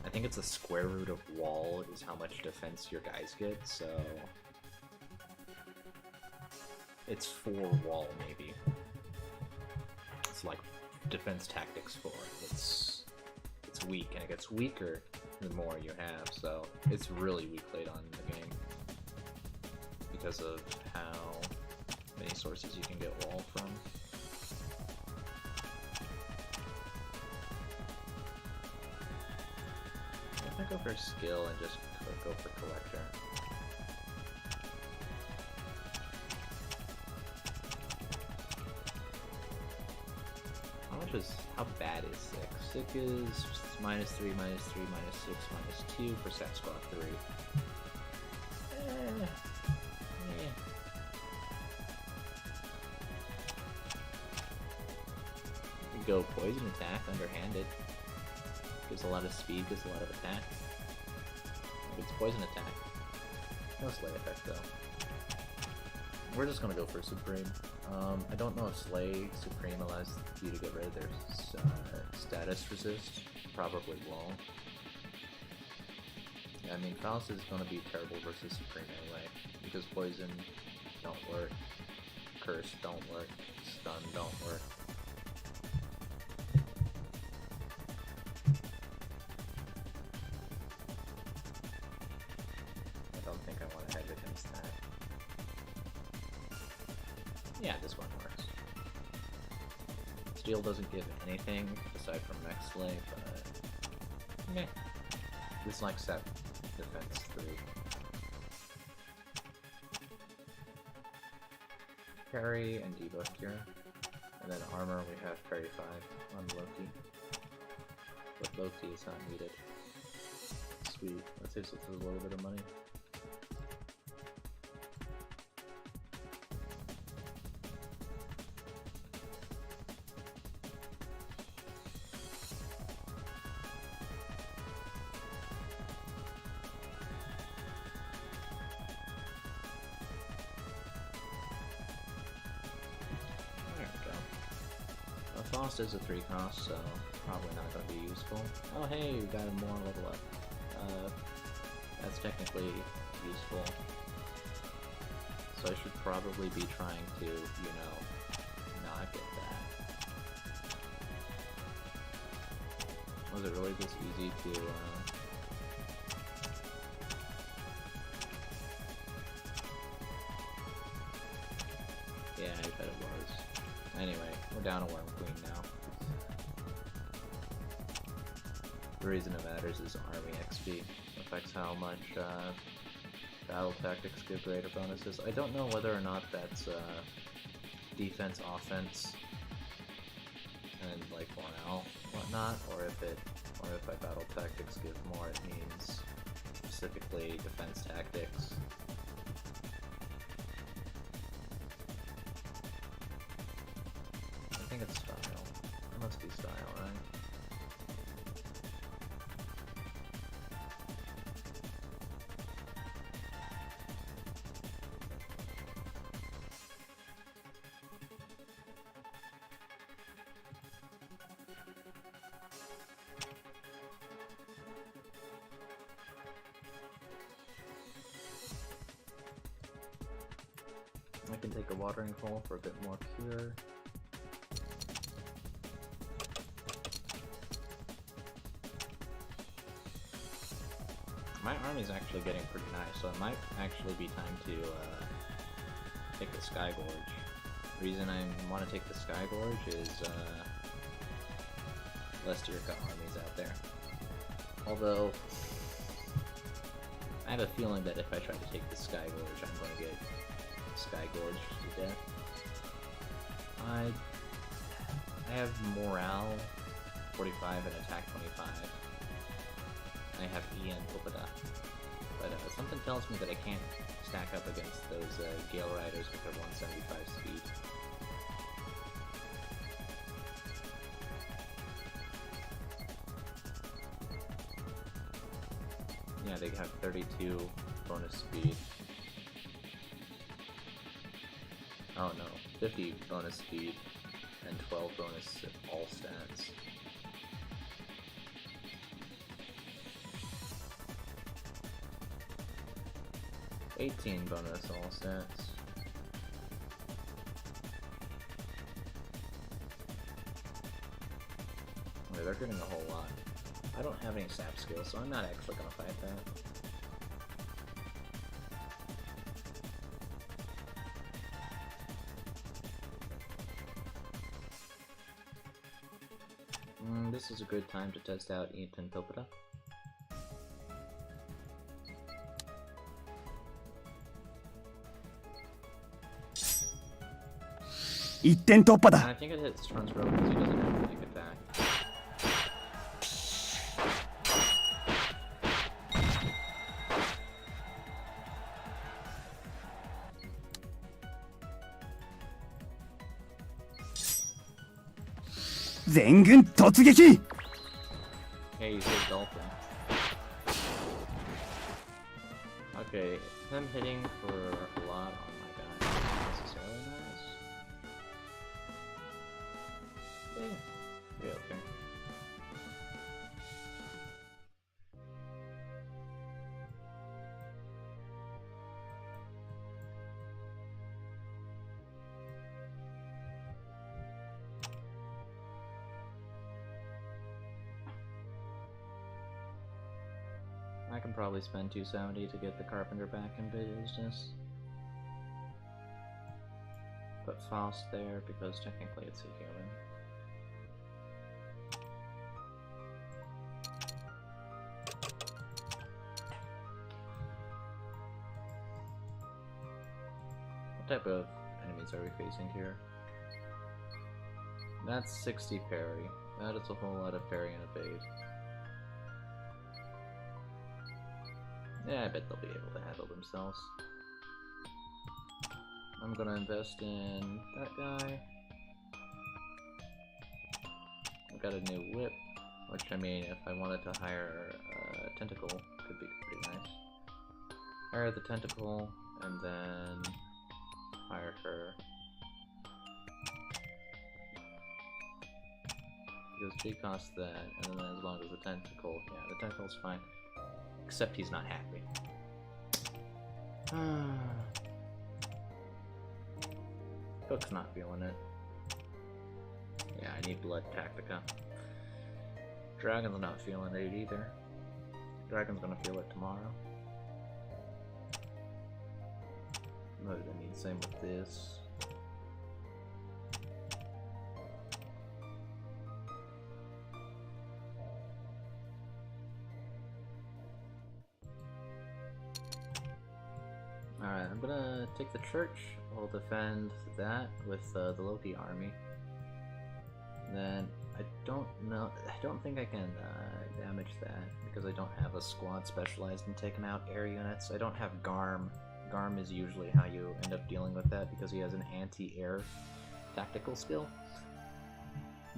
I think it's a square root of wall is how much defense your guys get, so it's 4 wall maybe. It's like defense tactics 4. It's weak, and it gets weaker the more you have, so it's really weak late on in the game because of how many sources you can get wall from. If I go for skill and just go for collector. How bad is 6? 6 is -3, -3, -3, -6, -2 for Sap Squad 3. You go poison attack, underhanded. Gives a lot of speed, gives a lot of attack. It's poison attack. No slay effect though. We're just gonna go for Supreme. I don't know if Slay Supreme allows you to get rid of their status resist. Probably won't. Yeah, I mean, Faust is gonna be terrible versus Supreme anyway, because Poison don't work, Curse don't work, Stun don't work. I don't think I want to hedge against that. Yeah, this one works. Steel doesn't give anything aside from Mech Slay, but meh. This like set defense 3. Parry and debuff here. And then armor, we have parry 5 on Loki. But Loki is not needed. Sweet. That saves us a little bit of money. Frost is a 3 cost, so probably not going to be useful. Oh hey, we got more level up. That's technically useful. So I should probably be trying to, you know, not get that. Was it really this easy to, Yeah, I bet it was. Anyway, we're down to Worm Queen now. The reason it matters is army XP affects how much battle tactics give greater bonuses. I don't know whether or not that's defense, offense, and like morale, whatnot, or if by battle tactics give more, it means specifically defense tactics. I think it's style. It must be style, right? I can take a watering hole for a bit more cure. My army's actually getting pretty nice, so it might actually be time to take the Sky Gorge. The reason I want to take the Sky Gorge is less Tirka armies out there. Although, I have a feeling that if I try to take the Sky Gorge, I'm going to get Sky Gorge to death. I have morale 45 and attack 25. I have E and Topada, but something tells me that I can't stack up against those Gale Riders with their 175 speed. Yeah, they have 32 bonus speed. Oh no, 50 bonus speed and 12 bonus all stats. $18 bonus all stats. Wait, they're getting a whole lot. I don't have any sap skills, so I'm not actually gonna fight that. This is a good time to test out Ethan Topada.1点突破だ。 I think it hits Trunks Road because he doesn't have a big attack. Zengun 突撃 Hey, he's a dolphin. Okay, him hitting for a lot on my guy is not necessarily nice. Yeah, okay. I can probably spend 270 to get the Carpenter back in business. Put Faust there because technically it's a human. What type of enemies are we facing here? That's 60 parry. That is a whole lot of parry and evade. Yeah, I bet they'll be able to handle themselves. I'm gonna invest in that guy. I've got a new whip, which I mean, if I wanted to hire a tentacle, could be pretty nice. Hire the tentacle, and then hire her. Because she costs that, and then as long as the tentacle, yeah, the tentacle's fine. Except he's not happy. Cook's not feeling it. Yeah, I need blood tactica. Dragon's not feeling it either. Dragon's gonna feel it tomorrow. What do I need? Same with this. Alright, I'm gonna take the church. We'll defend that with the Loki army. Then I don't think I can damage that because I don't have a squad specialized in taking out air units. I don't have Garm. Garm is usually how you end up dealing with that because he has an anti-air tactical skill.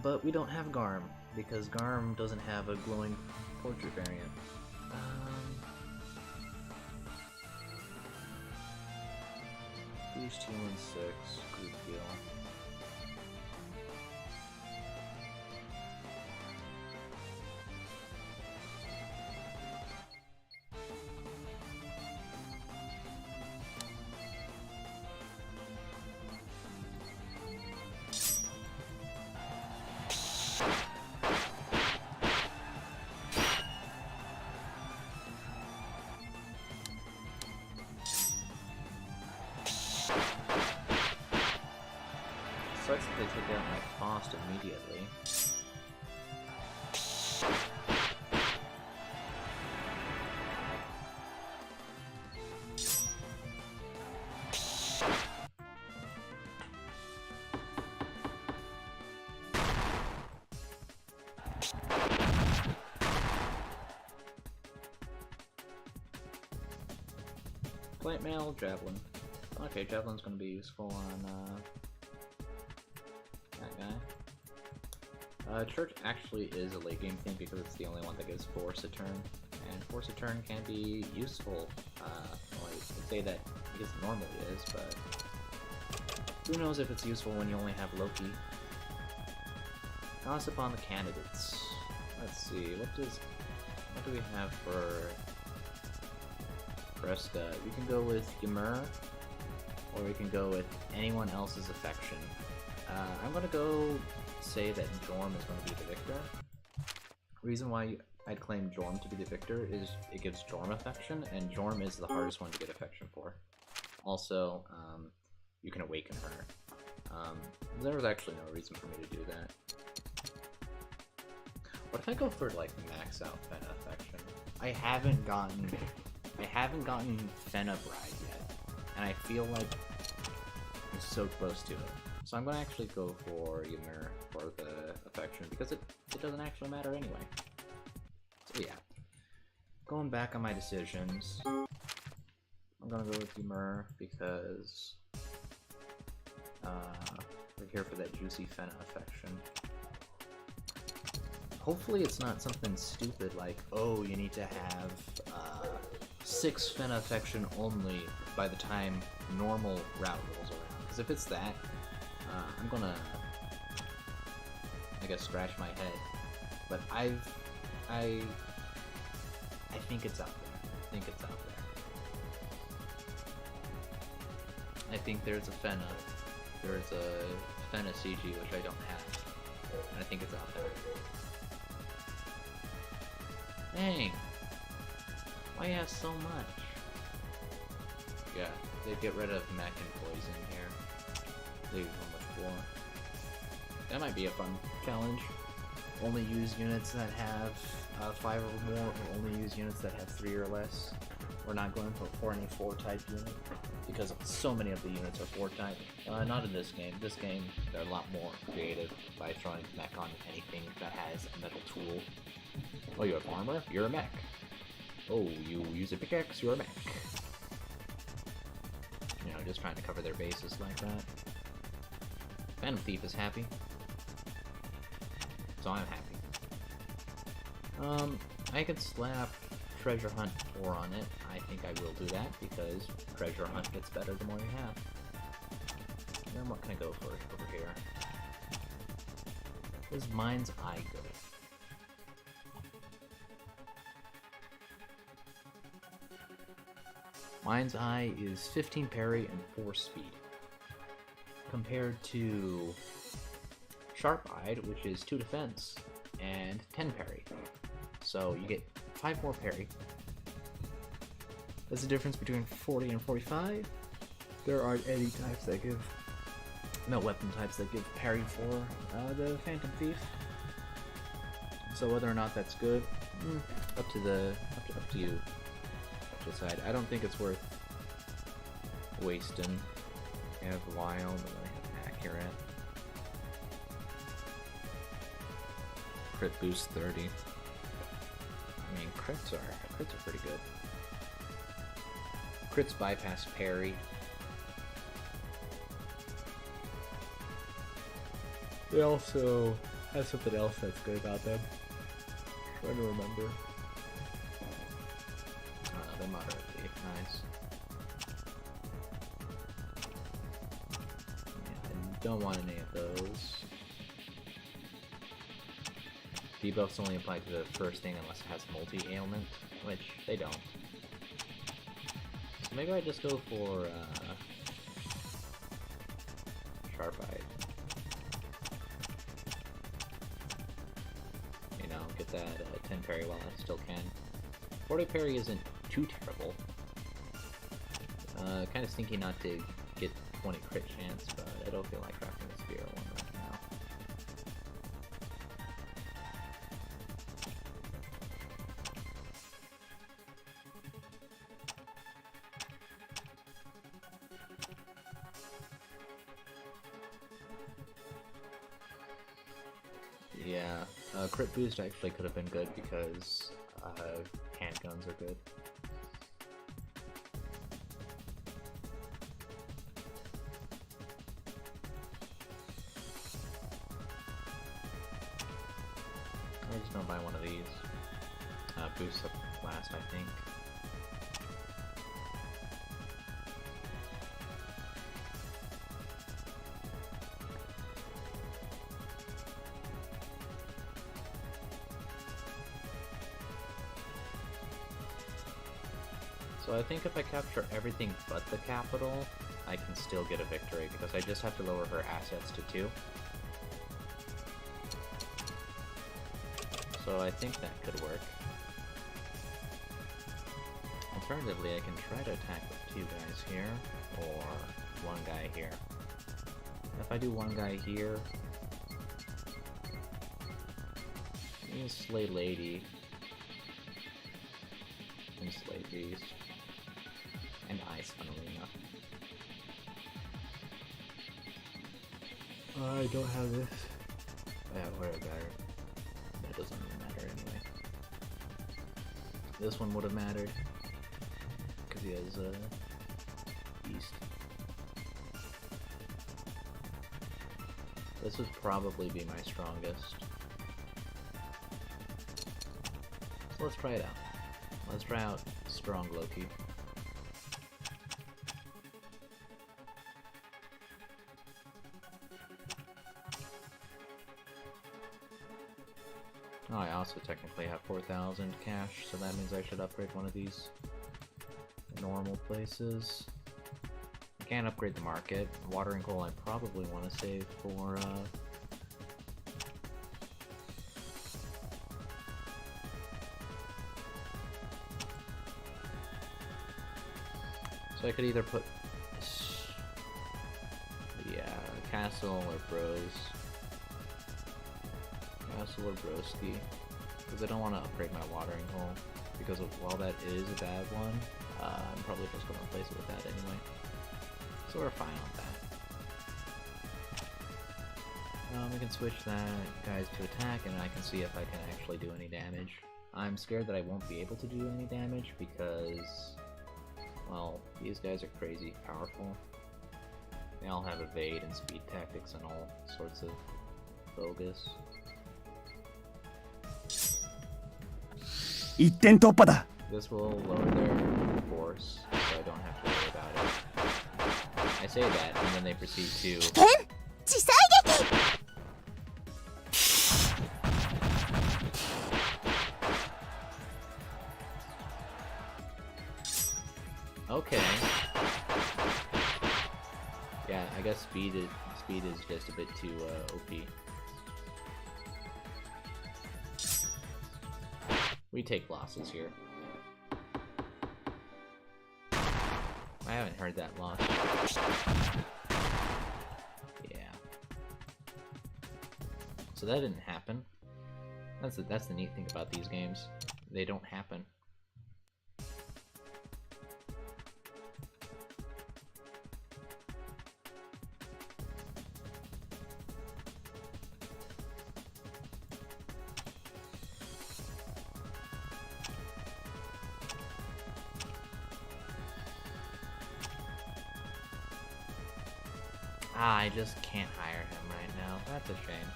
But we don't have Garm because Garm doesn't have a glowing portrait variant. Boost 2 and 6, good deal. Sucks that they take out my cost immediately. Plate mail, javelin. Okay, javelin's gonna be useful on that guy. Church actually is a late game thing because it's the only one that gives force a turn, and force a turn can be useful. Well, I would say that it normally is, but who knows if it's useful when you only have Loki. Toss upon the candidates. Let's see, what do we have for Kreska? We can go with Ymir, or we can go with anyone else's affection. I'm gonna go say that Jorm is going to be the victor. Reason why I'd claim Jorm to be the victor is it gives Jorm affection, and Jorm is the hardest one to get affection for. Also, you can awaken her. There was actually no reason for me to do that. What if I go for like max out Fena affection? I haven't gotten Fena Bride yet, and I feel like I'm so close to it. So I'm going to actually go for Ymir for the affection, because it doesn't actually matter anyway. So yeah. Going back on my decisions, I'm going to go with Ymir because we're here for that juicy Fena affection. Hopefully it's not something stupid like, oh, you need to have 6 Fena affection only by the time normal route rolls around. Because if it's that, I'm gonna, I guess, scratch my head. But I think it's out there. I think it's out there. I think there's a Fena. There's a Fena CG, which I don't have. And I think it's out there. Dang! Why you have so much? Yeah, they get rid of mech and poison here. Leave so much more. That might be a fun challenge. Only use units that have 5 or more, or only use units that have 3 or less. We're not going for any 4-type unit because so many of the units are 4-type. Not in this game. This game, they're a lot more creative by throwing mech on anything that has a metal tool. Oh, you have armor? You're a mech. Oh, you use a pickaxe? You're a mech. You know, just trying to cover their bases like that. Phantom Thief is happy. So I'm happy. I could slap Treasure Hunt 4 on it. I think I will do that because Treasure Hunt gets better the more you have. And then what can I go for over here? Is Mind's Eye good? Mind's Eye is 15 parry and 4 speed. Compared to Sharp-Eyed, which is 2 defense and 10 parry. So you get 5 more parry. That's the difference between 40 and 45. There aren't any types that give... No weapon types that give parry for the Phantom Thief. So whether or not that's good, up to you to decide. I don't think it's worth wasting. You have wild, and I have accurate. Crit boost 30. I mean, crits are pretty good. Crits bypass parry. They also have something else that's good about them. I'm trying to remember. They're moderately nice. Yeah, I don't want any of those. Debuffs only apply to the first thing unless it has multi-ailment, which they don't. So maybe I just go for Sharp-Eyed. You know, get that 10 parry while I still can. 40 parry isn't too terrible. Kind of stinky not to get 20 crit chance, but I don't feel like crafting a spear one right now. Yeah, crit boost actually could have been good because handguns are good. I'm just gonna buy one of these. Boosts up blast, I think. So I think if I capture everything but the capital, I can still get a victory, because I just have to lower her assets to 2. So I think that could work. Alternatively, I can try to attack with 2 guys here, or 1 guy here. If I do 1 guy here, I'm gonna slay Lady, and slay Beast. And Ice, funnily enough. I don't have this. Yeah, where better. That doesn't really matter anyway. This one would have mattered because he has Beast. This would probably be my strongest. So let's try it out. Let's try out Strong Loki. Oh, I also technically have 4,000 cash, so that means I should upgrade one of these normal places. I can't upgrade the market. Watering hole I probably want to save for, So I could either put... Yeah, Castle or Bros. Castle or Broski. Because I don't want to upgrade my watering hole. Because while that is a bad one, I'm probably just going to replace it with that anyway. So we're fine on that. We can switch that guys to attack, and I can see if I can actually do any damage. I'm scared that I won't be able to do any damage because, well, these guys are crazy powerful. They all have evade and speed tactics and all sorts of bogus. 一点突破だ This will lower their force, so I don't have to worry about it. I say that, and then they proceed to... 地裁撃 Okay. Yeah, I guess speed is just a bit too OP. We take losses here. I haven't heard that loss. Yeah. So that didn't happen. That's the neat thing about these games. They don't happen. I just can't hire him right now. That's a shame.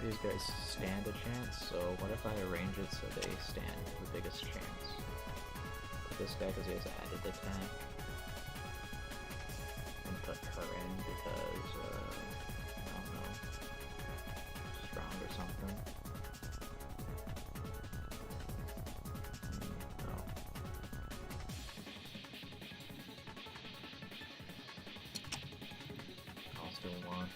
These guys stand a chance, so what if I arrange it so they stand the biggest chance? Put this guy because he has added attack. And put her in because, I don't know, strong or something. No. I'll still want.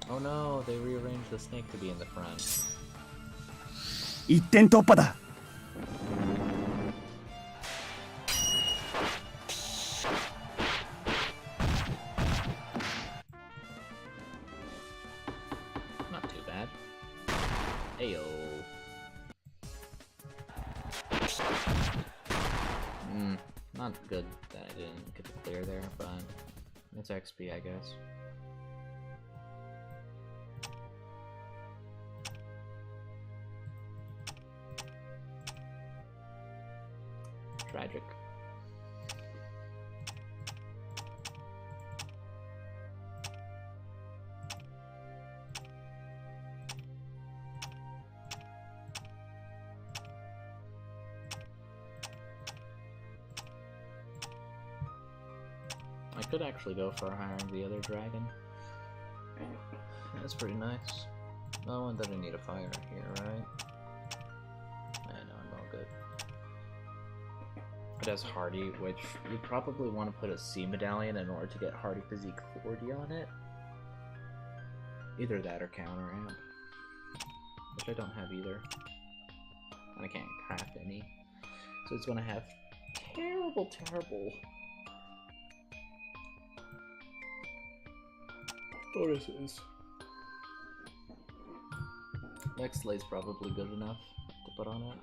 Oh no, they rearranged the snake to be in the front. 一点突破だ Not too bad. Ayo. Not good that I didn't get to clear there, but it's XP, I guess. Tragic. I could actually go for hiring the other dragon. That's pretty nice. No one doesn't need a fire here, right? I know, I'm all good. It has Hardy, which you probably want to put a C medallion in order to get Hardy Physique 40 on it. Either that or Counter Amp, which I don't have either. And I can't craft any. So it's going to have terrible bonuses. Next slay's probably good enough to put on it.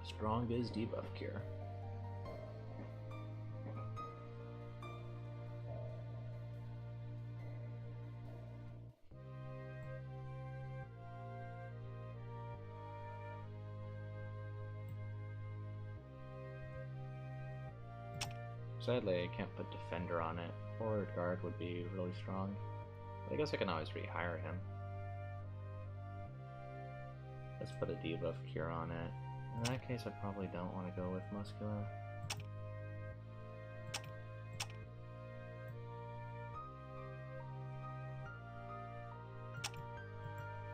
Strong is debuff cure. Sadly, I can't put defender on it. Forward guard would be really strong. But I guess I can always rehire him. Let's put a debuff cure on it. In that case, I probably don't want to go with muscular.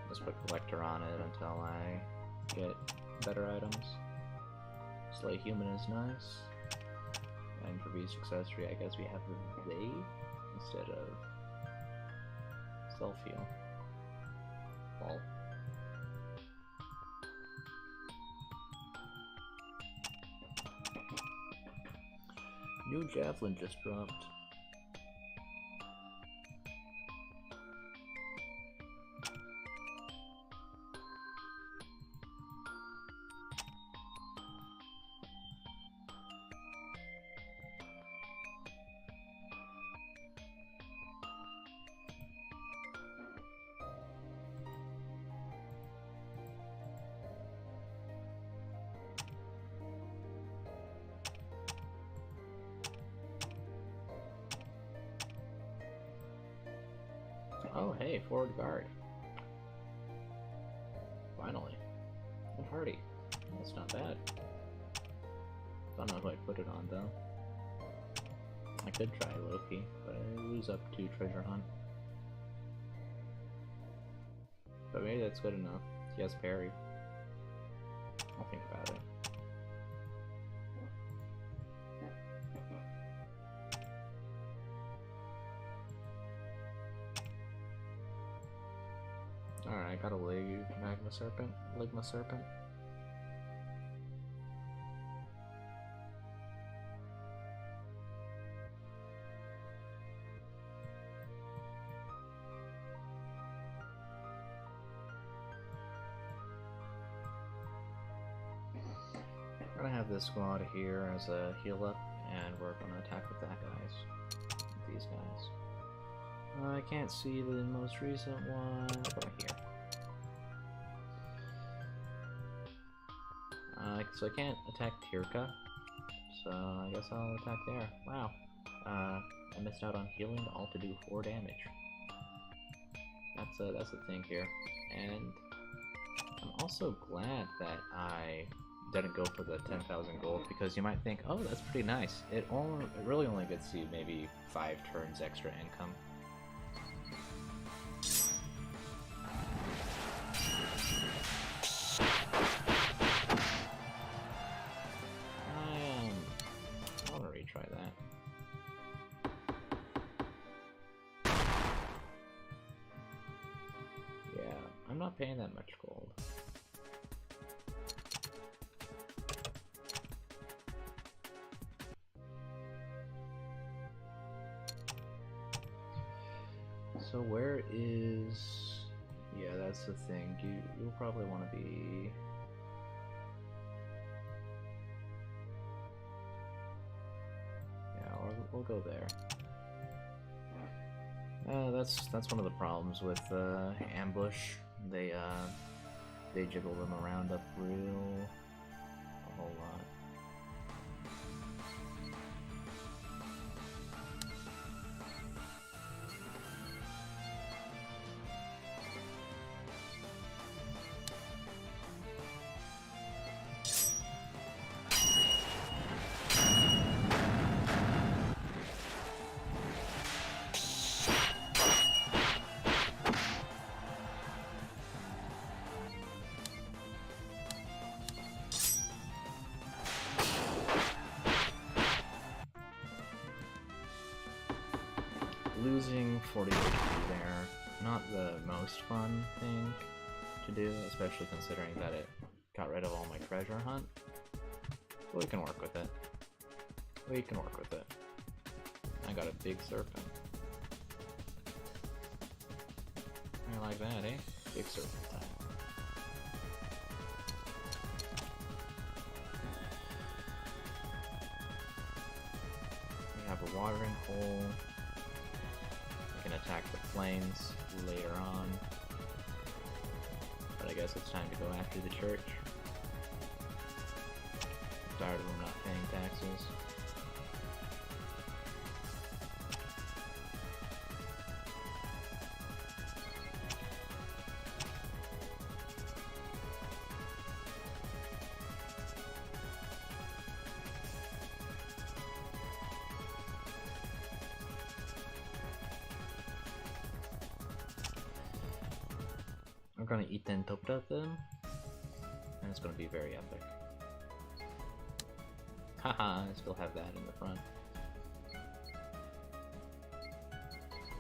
Let's put collector on it until I get better items. Slay human is nice. And for beast accessory, I guess we have the evade instead of self heal. Lol. New javelin just dropped. Oh hey, forward guard. Finally. And hardy. That's not bad. Don't know who I'd put it on though. I could try Loki, but I lose up to treasure hunt. But maybe that's good enough. He has parry. I'll think about it. Alright, I got a Ligma Serpent. We're gonna have this squad here as a heal up, and we're gonna attack with that guys. With these guys. I can't see the most recent one. Over here. So I can't attack Tirka, so I guess I'll attack there. Wow. I missed out on healing all to do 4 damage. That's the thing here. And I'm also glad that I didn't go for the 10,000 gold, because you might think, oh, that's pretty nice. It really only gets you maybe 5 turns extra income. I want to retry that. Yeah, I'm not paying that much gold. So where is... Yeah, that's the thing. You'll probably want to be... Yeah, we'll go there. That's one of the problems with ambush. They jiggle them around up a whole lot. Losing 40 HP there, not the most fun thing to do, especially considering that it got rid of all my treasure hunt. But we can work with it. I got a big serpent. I like that, eh? Big serpent time. We have a watering hole. We can attack the flames later on. But I guess it's time to go after the church. Tired of them not paying taxes. We're gonna Iten Topta them, and it's gonna be very epic. Haha, I still have that in the front.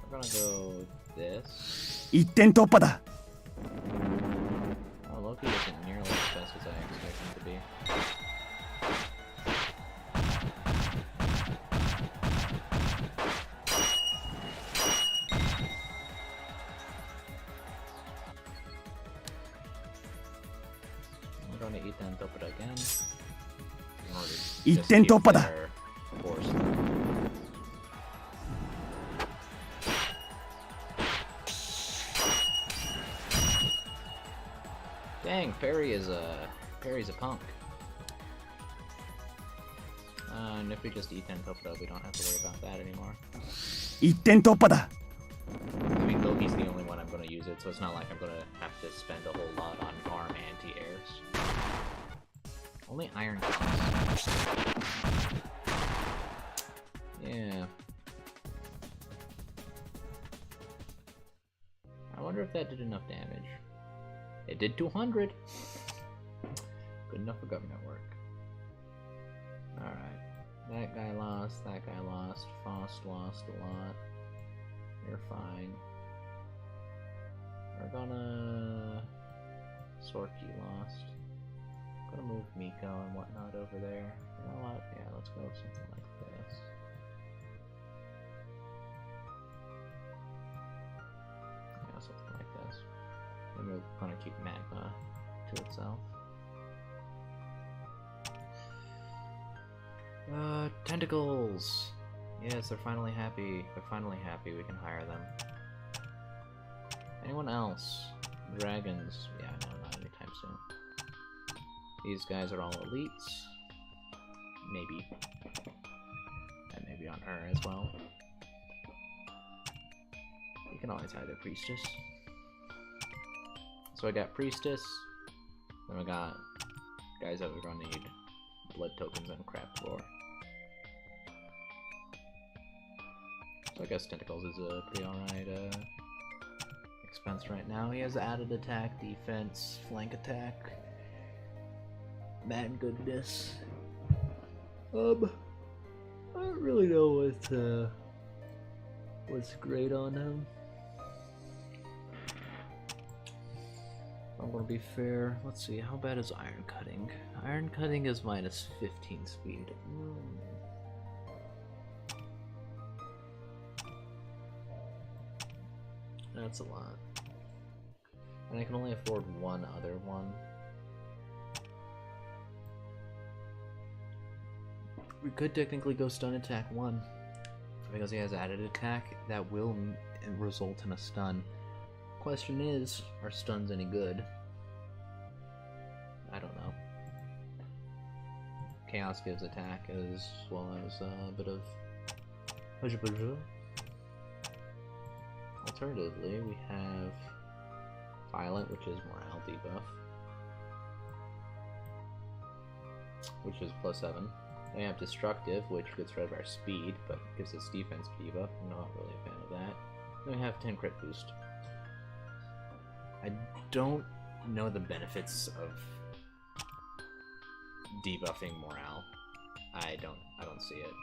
We're gonna go this. 一点突破だ Oh, Loki isn't nearly as best as I expect him to be. I'm gonna eat them top it again. In order to just 一点突破だ give their force. Dang, Perry's a punk. And if we just eat them top it up, we don't have to worry about that anymore. 一点突破だ I mean, Loki's the only one I'm gonna use it, so it's not like I'm gonna have to spend a whole lot on farm anti-airs. Only iron costs. Yeah. I wonder if that did enough damage. It did 200! Good enough for government work. Alright. That guy lost, Faust lost a lot. You're fine. We're gonna... Sorky lost. Gonna move Miko and whatnot over there. You know what? Yeah, let's go with something like this. Yeah, something like this. Then we're gonna keep Magma to itself. Tentacles! Yes, they're finally happy. They're finally happy. We can hire them. Anyone else? Dragons? Yeah, no, not anytime soon. These guys are all elites. Maybe. And maybe on her as well. You can always hire the priestess. So I got priestess. Then we got guys that we're gonna need blood tokens and craft for. So I guess Tentacles is a pretty alright expense right now. He has added attack, defense, flank attack, man goodness. I don't really know what's great on him. I'm gonna be fair. Let's see, how bad is Iron Cutting? Iron Cutting is minus 15 speed. That's a lot. And I can only afford one other one. We could technically go stun attack 1. Because he has added attack, that will result in a stun. Question is, are stuns any good? I don't know. Chaos gives attack as well as a bit of... Alternatively, we have Violent, which is morale debuff, which is plus 7. Then we have Destructive, which gets rid of our speed, but gives us defense debuff. I'm not really a fan of that. Then we have 10 crit boost. I don't know the benefits of debuffing morale. I don't see it.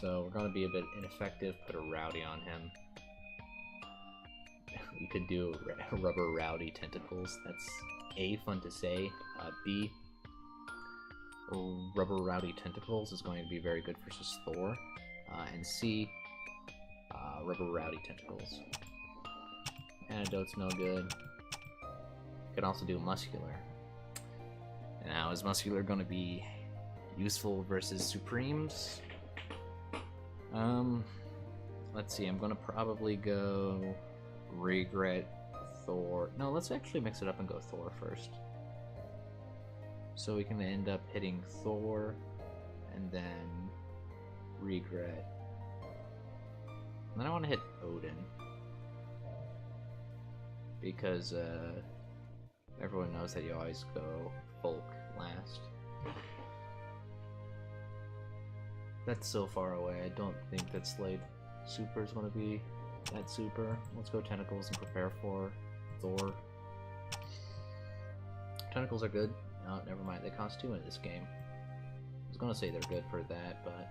So we're gonna be a bit ineffective, put a Rowdy on him. We could do Rubber Rowdy Tentacles. That's A, fun to say. B, Rubber Rowdy Tentacles is going to be very good versus Thor. And C, Rubber Rowdy Tentacles. Antidote's no good. You can also do Muscular. And how is Muscular going to be useful versus Supremes? Let's see, I'm going to probably go Regret, Thor. No, let's actually mix it up and go Thor first. So we can end up hitting Thor and then Regret. And then I want to hit Odin. Because everyone knows that you always go Folk last. That's so far away. I don't think that Slade Super is going to be that super. Let's go Tentacles and prepare for Thor. Tentacles are good. Oh, never mind. They cost 2 in this game. I was gonna say they're good for that, but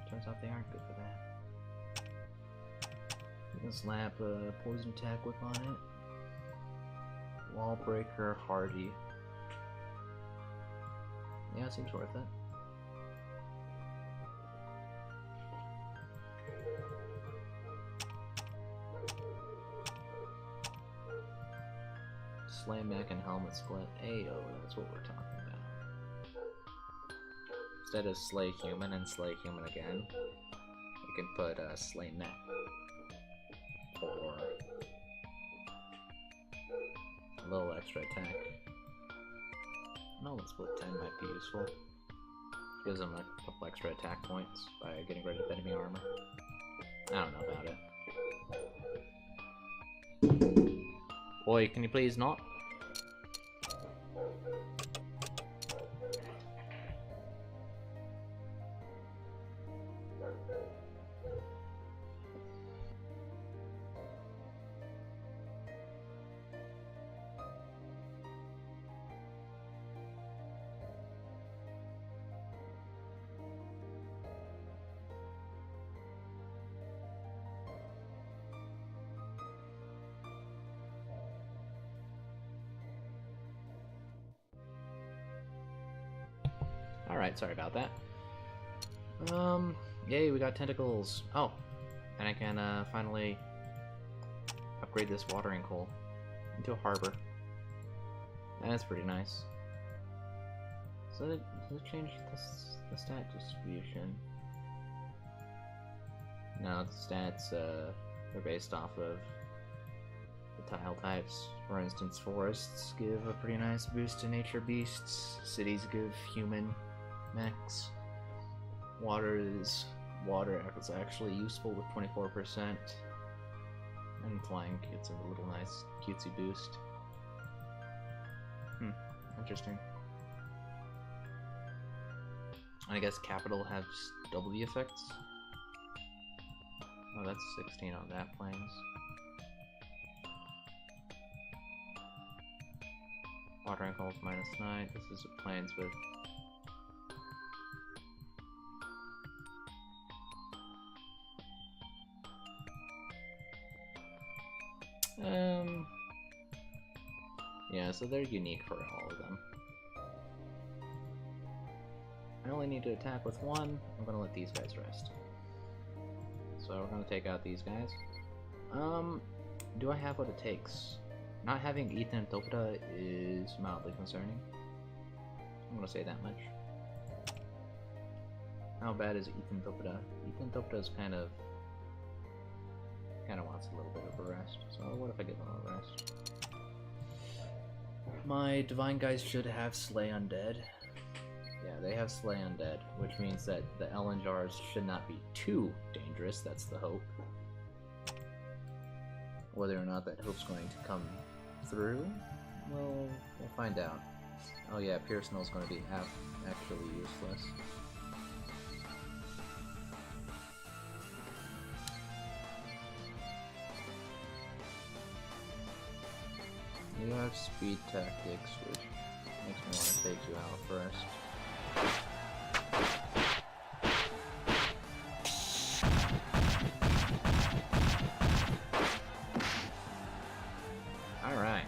turns out they aren't good for that. You can slap a poison attack whip on it. Wall breaker, hardy. Yeah, it seems worth it. Slay mech and helmet split. Ayo, that's what we're talking about. Instead of slay human and slay human again, we can put slay mech. Or a little extra attack. Helmet split 10 might be useful. Gives them a couple extra attack points by getting rid of enemy armor. I don't know about it. Boy, can you please not? Alright, sorry about that. Yay, we got tentacles. Oh, and I can finally upgrade this watering hole into a harbor. That's pretty nice. So does it change the stat distribution? No, the stats, they're based off of the tile types. For instance, forests give a pretty nice boost to nature beasts. Cities give human mechs. Water is actually useful with 24%. And flying gets a little nice cutesy boost. Interesting. I guess capital has double the effects. Oh, that's 16 on that planes. Watering hole -9. This is planes with yeah, so they're unique for all of them. I only need to attack with one. I'm gonna let these guys rest. So we're gonna take out these guys. Do I have what it takes? Not having Ethan and Topita is mildly concerning. I'm gonna say that much. How bad is Ethan Topita? Ethan Topita's kind of wants a little bit of a rest. So what if I give him a rest? My divine guys should have Slay Undead. Yeah, they have Slay Undead, which means that the Ellen jars should not be too dangerous. That's the hope. Whether or not that hope's going to come through, well, we'll find out. Oh yeah, Pearsonal's going to be actually useless. You have speed tactics, which makes me want to take you out first. Alright.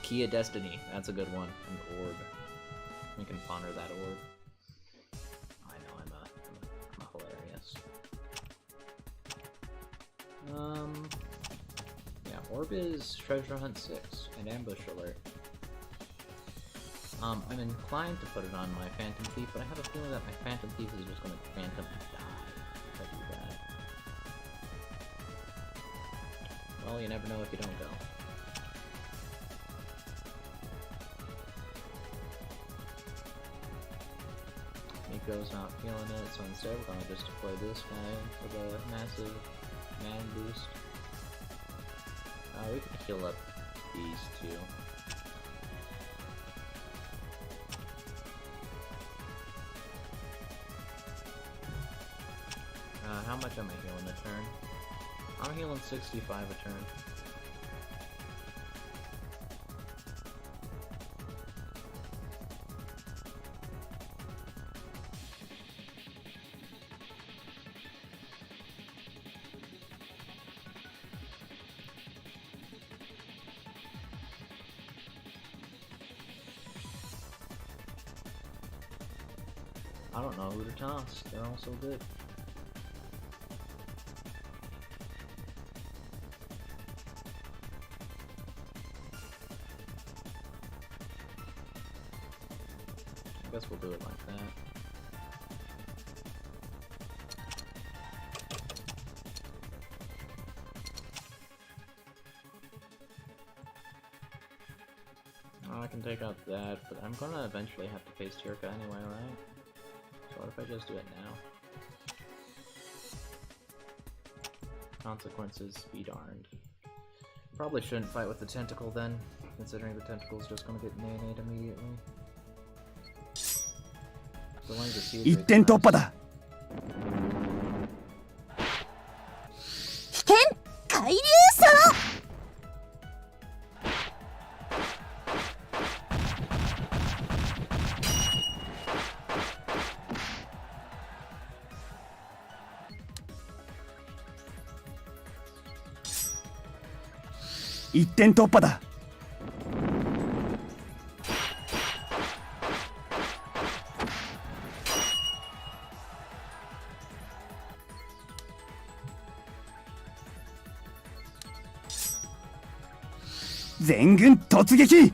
Key of Destiny, that's a good one. An orb. We can ponder that orb. I know, I'm hilarious. Yeah, orb is Treasure Hunt 6 and Ambush Alert. I'm inclined to put it on my Phantom Thief, but I have a feeling that my Phantom Thief is just going to Phantom die if I do that. Well, you never know if you don't go. Nico's not feeling it, so instead we're gonna just deploy this guy with a massive man boost. We can heal up these two. how much am I healing a turn? I'm healing 65 a turn. I don't know who to toss. They're all so good. I guess we'll do it like that. Oh, I can take out that, but I'm gonna eventually have to face Tirka anyway, right? So what if I just do it now? Consequences be darned. Probably shouldn't fight with the tentacle then, considering the tentacle's just gonna get nay-nayed immediately. Delaying the siege 一 rate's 点突破 nice. だ 危険海流層 一点突破だ 全軍突撃 危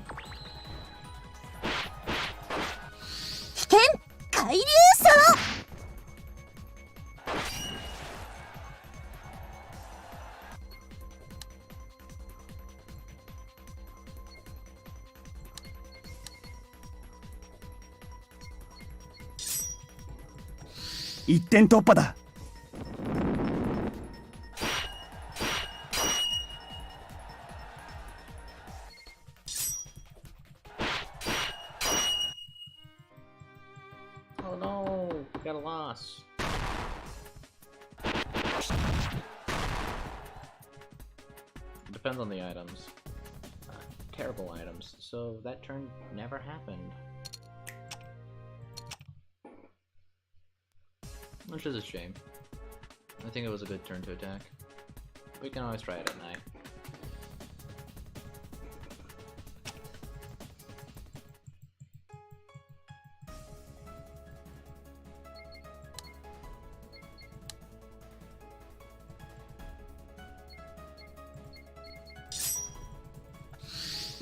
険海流層 一点突破だ Oh no! We got a loss. Depends on the items. Terrible items. So that turn never happened. Which is a shame. I think it was a good turn to attack. We can always try it at night.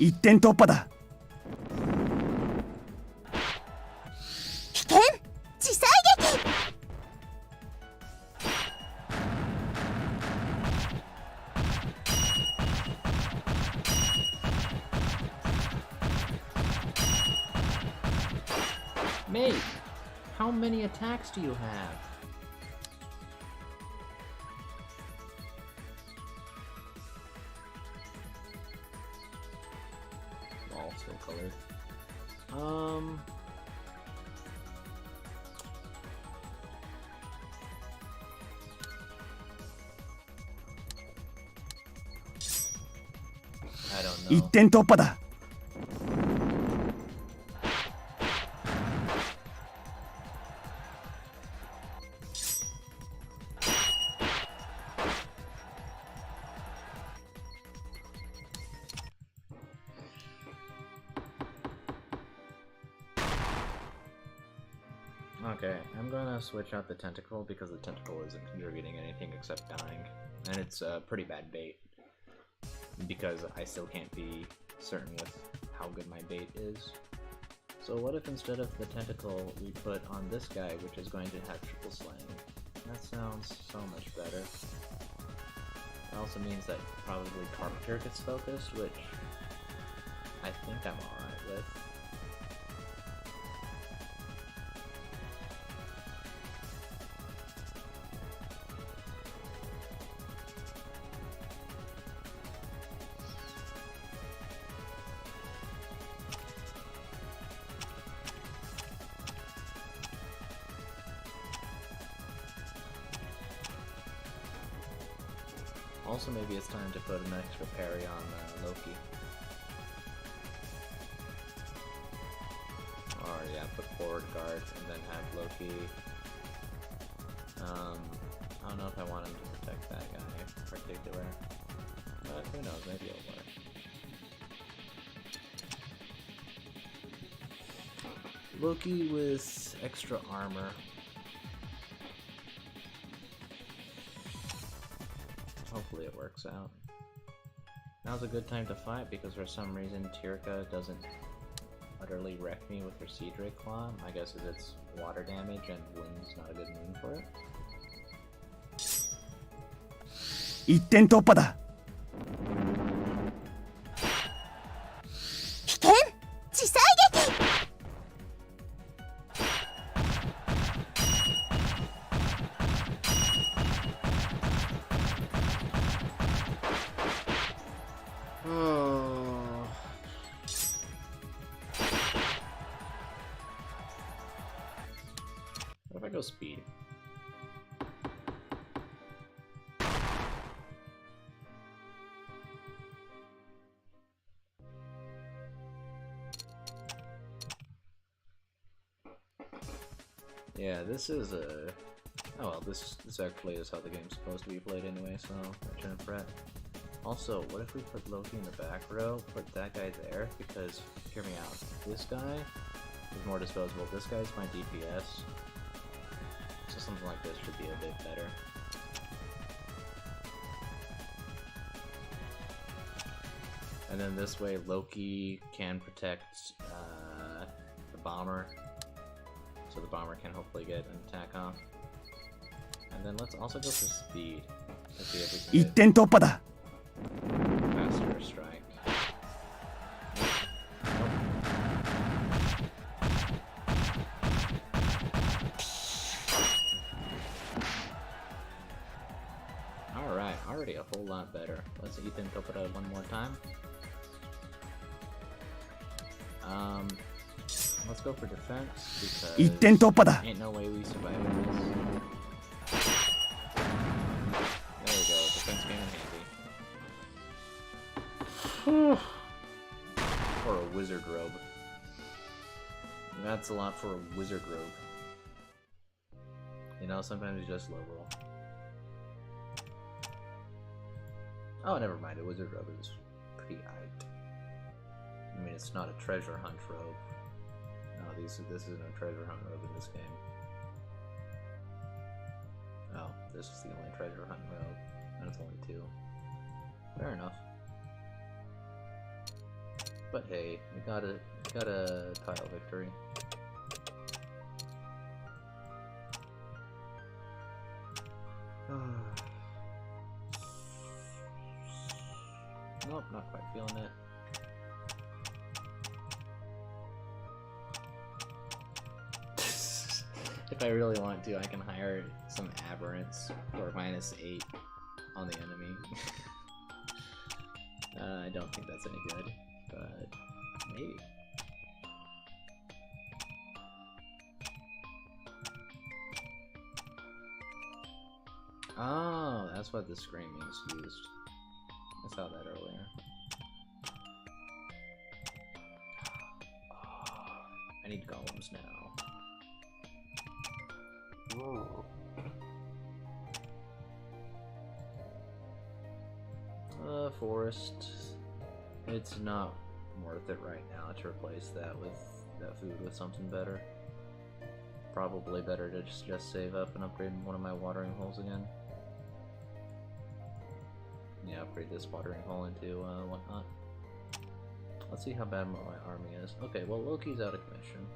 一点突破だ 危険地裁撃 Mate! How many attacks do you have? All still colored. I don't know. 一点突破だ Okay, I'm gonna switch out the tentacle because the tentacle isn't contributing anything except dying. And it's a pretty bad bait. Because I still can't be certain with how good my bait is. So what if instead of the tentacle we put on this guy, which is going to have triple slaying? That sounds so much better. It also means that probably Carpenter gets focused, which I think I'm alright with. Also, maybe it's time to put an extra parry on Loki. Or yeah, put forward guard and then have Loki. I don't know if I want him to protect that guy in particular, but who knows? Maybe it'll work. Loki with extra armor. Hopefully it works out. Now's a good time to fight because for some reason Tirka doesn't utterly wreck me with her Sea Drake Claw. My guess is it's water damage and wind's not a good moon for it. 一点突破だ。危険地裁撃 What if I go speed? Yeah, this is a... Oh well, this actually is how the game's supposed to be played anyway, so I shouldn't fret. Also, what if we put Loki in the back row, put that guy there, because, hear me out, this guy is more disposable, this guy's my DPS, so something like this should be a bit better. And then this way Loki can protect the bomber, so the bomber can hopefully get an attack off. And then let's also go for speed to see if we can 一 get 点突破だ。 faster strike. Alright, already a whole lot better. Let's Ethan Topota one more time. Let's go for defense because 一点突破だ。 ain't no way we survive this. There we go, defense came in handy. Or a wizard robe. That's a lot for a wizard robe. You know, sometimes you just low roll. Oh, never mind, a wizard robe is pretty hyped. I mean, it's not a treasure hunt robe. No, this isn't a treasure hunt robe in this game. Oh, this is the only treasure hunt robe. And it's only 2. Fair enough. But hey, we got a tile victory. Nope, not quite feeling it. If I really want to, I can hire some aberrants for -8 on the enemy. I don't think that's any good, but maybe. Oh, that's what the screaming's used. I saw that earlier. I need golems now. Whoa. Forest. It's not worth it right now to replace that food with something better. Probably better to just save up and upgrade one of my watering holes again. Yeah, upgrade this watering hole into whatnot. Let's see how bad my army is. Okay, well Loki's out of commission.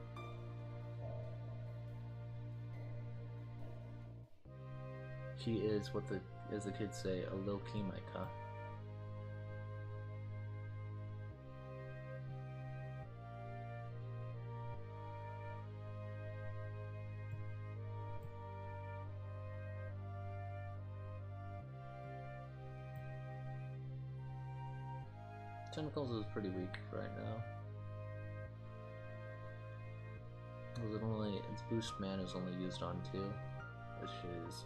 She is what as the kids say, a low-key Micah. Tentacles is pretty weak right now. Its boost man is only used on 2, which is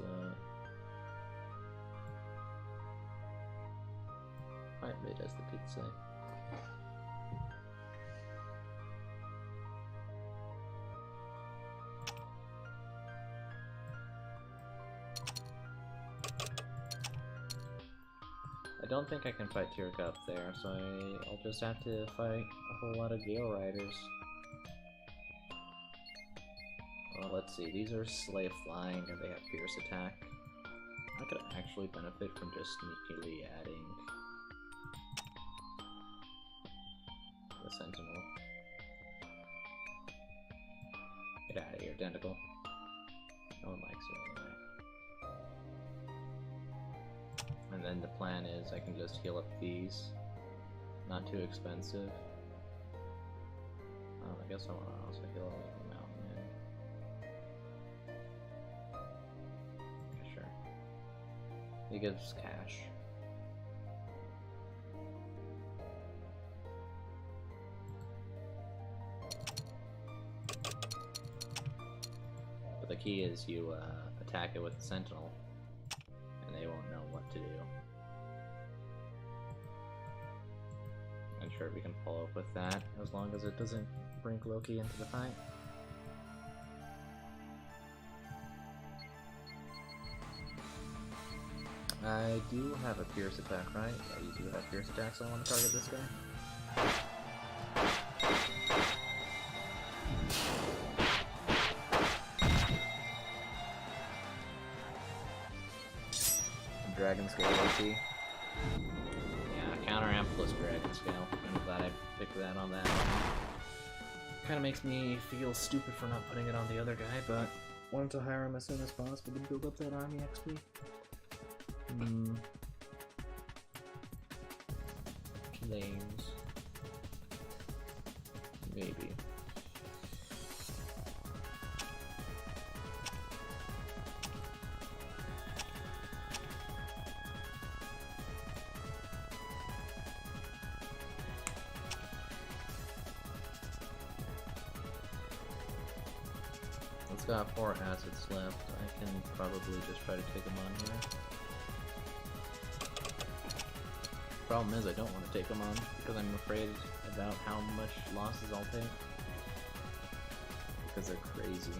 quite mid, as the kids say. I don't think I can fight Tirka up there, so I'll just have to fight a whole lot of Gale Riders. Well, let's see, these are Slave Flying and they have Fierce Attack. I could actually benefit from just sneakily adding the Sentinel. Get out of here, Tentacle. No one likes it anyway. And then the plan is I can just heal up these. Not too expensive. I guess I want to also heal up the Mountain Man. Yeah, sure. He gives cash. But the key is you attack it with the Sentinel, and they won't know what to do. I'm sure we can follow up with that, as long as it doesn't bring Loki into the fight. I do have a Fierce Attack, right? Yeah, you do have Fierce Attack, so I want to target this guy. Dragon Scale Loki. Yeah, counter amp plus Dragon Scale. I'm glad I picked that on that one. Kinda makes me feel stupid for not putting it on the other guy, but wanted to hire him as soon as possible to build up that army XP. Flames. Maybe. It's got 4 assets left. I can probably just try to take them on here. Problem is I don't want to take them on because I'm afraid about how much losses I'll take. Because they're crazy.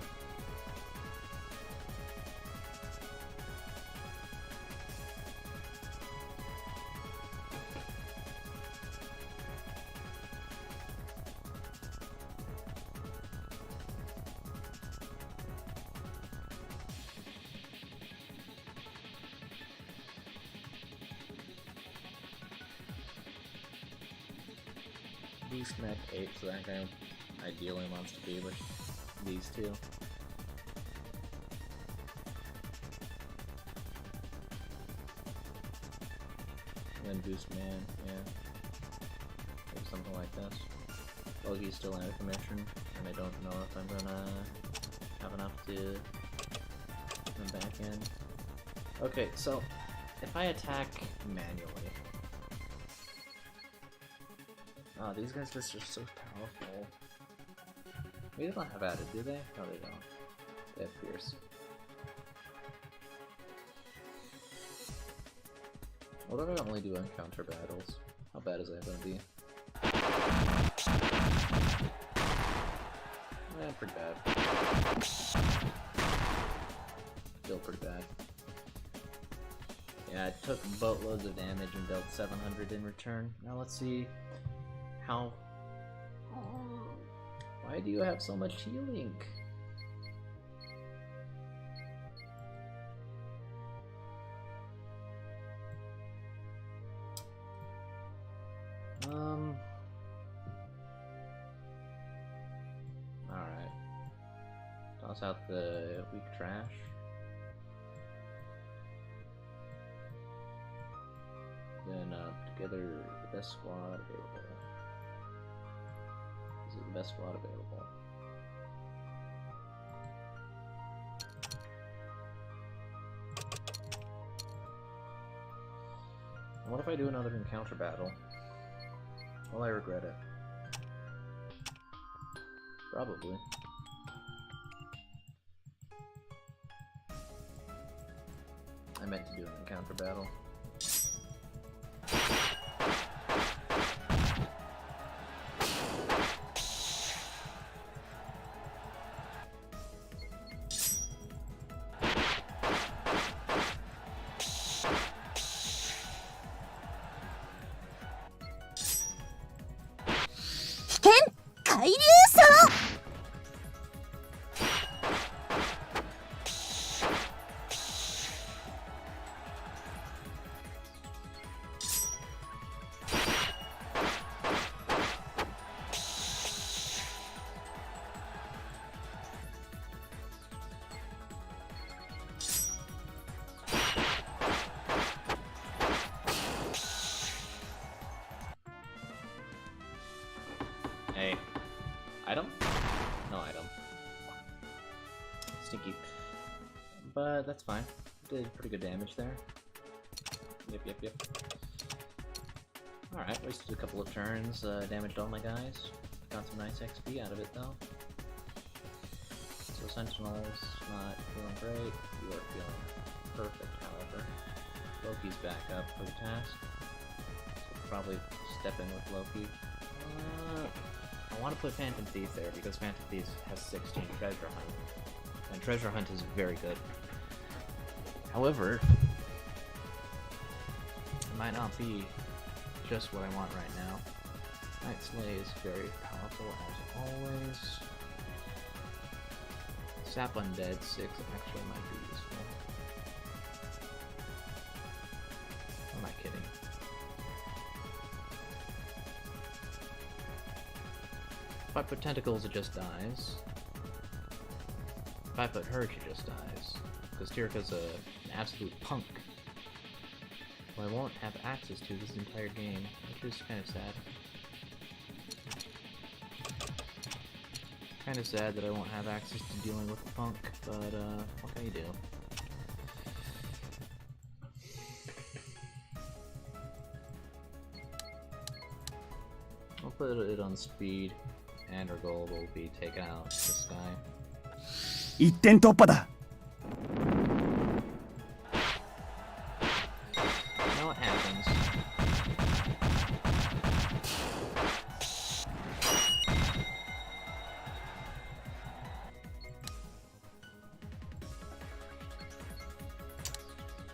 Beast Mech 8, so that guy ideally wants to be with these two. And then Boost Man, yeah. Maybe something like this. Well, he's still out of commission, and I don't know if I'm gonna have enough to put him back in. Okay, so if I attack manually, oh, these guys just are so powerful. Maybe they don't have added, do they? No, they don't. They have Fierce. What if I only do encounter battles? How bad is that gonna be? Eh, pretty bad. Still pretty bad. Yeah, I took boatloads of damage and dealt 700 in return. Now let's see how... Why do you have so much healing? Alright. Toss out the weak trash. Then together the best squad available. This is the best squad available. And what if I do another encounter battle? Will I regret it? Probably. I meant to do an encounter battle. but that's fine. Did pretty good damage there. Yep. Alright, wasted a couple of turns, damaged all my guys. Got some nice XP out of it though. So Sentinel's not feeling great. You are feeling perfect, however. Loki's back up for the task. So probably step in with Loki. I want to put Phantom Thief there because Phantom Thief has 16 Treasure Hunt. And Treasure Hunt is very good. However, it might not be just what I want right now. Night Slay is very powerful as always. Sap Undead 6 actually might be useful. Or am I kidding? If I put Tentacles, it just dies. If I put her, she just dies. Because Tirka's an absolute punk. Who I won't have access to this entire game, which is kind of sad. Kind of sad that I won't have access to dealing with the punk, but what can you do? I'll put it on speed, and our goal will be taken out this guy. 一点突破だ You know what happens?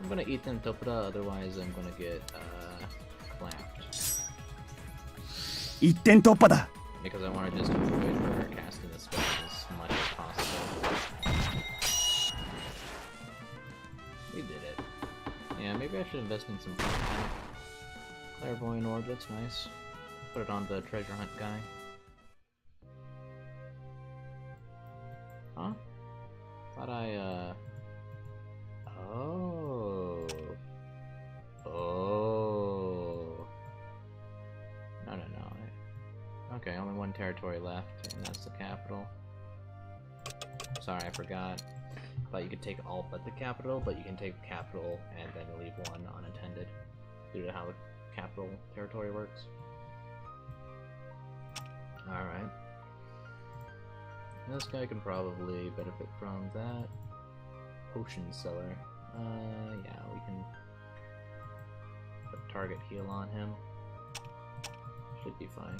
I'm gonna eat them Topada, otherwise I'm gonna get clapped. 一点突破だ Because I want to just avoid her casting the spell as much as possible. We did it. Yeah, maybe I should invest in some Clairvoyant Orb, that's nice. Put it on the treasure hunt guy. Huh? Thought I, Oh. No. Okay, only one territory left, and that's the capital. Sorry, I forgot. Thought you could take all but the capital, but you can take capital and then leave one unattended due to how the capital territory works. Alright. This guy can probably benefit from that. Potion seller. Yeah, we can put target heal on him. Should be fine.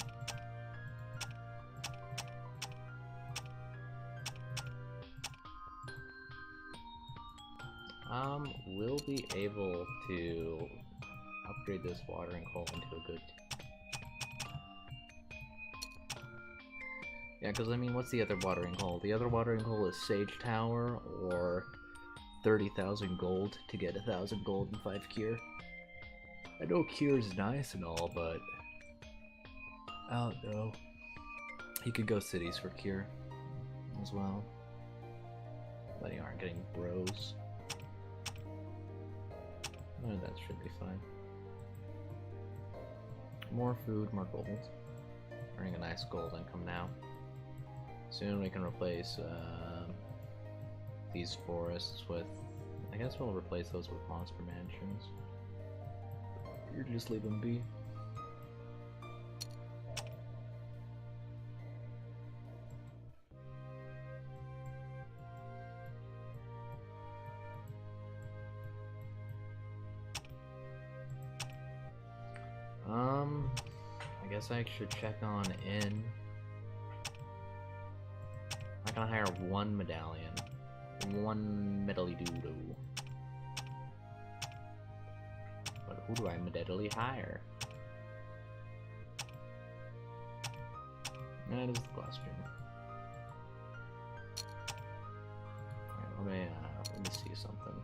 We'll be able to upgrade this watering hole into a good... Yeah, because I mean, what's the other watering hole? The other watering hole is Sage Tower, or 30,000 gold to get 1,000 gold and 5 cure. I know cure is nice and all, but I don't know. You could go cities for cure as well, but you aren't getting bros. Oh, that should be fine. More food, more gold. Earning a nice gold income now. Soon we can replace these forests with... I guess we'll replace those with monster mansions. Or just leave them be. I guess I should check on in. I can hire one medallion. One medally doo-doo. But who do I medally hire? That is the question. Alright, let me see something.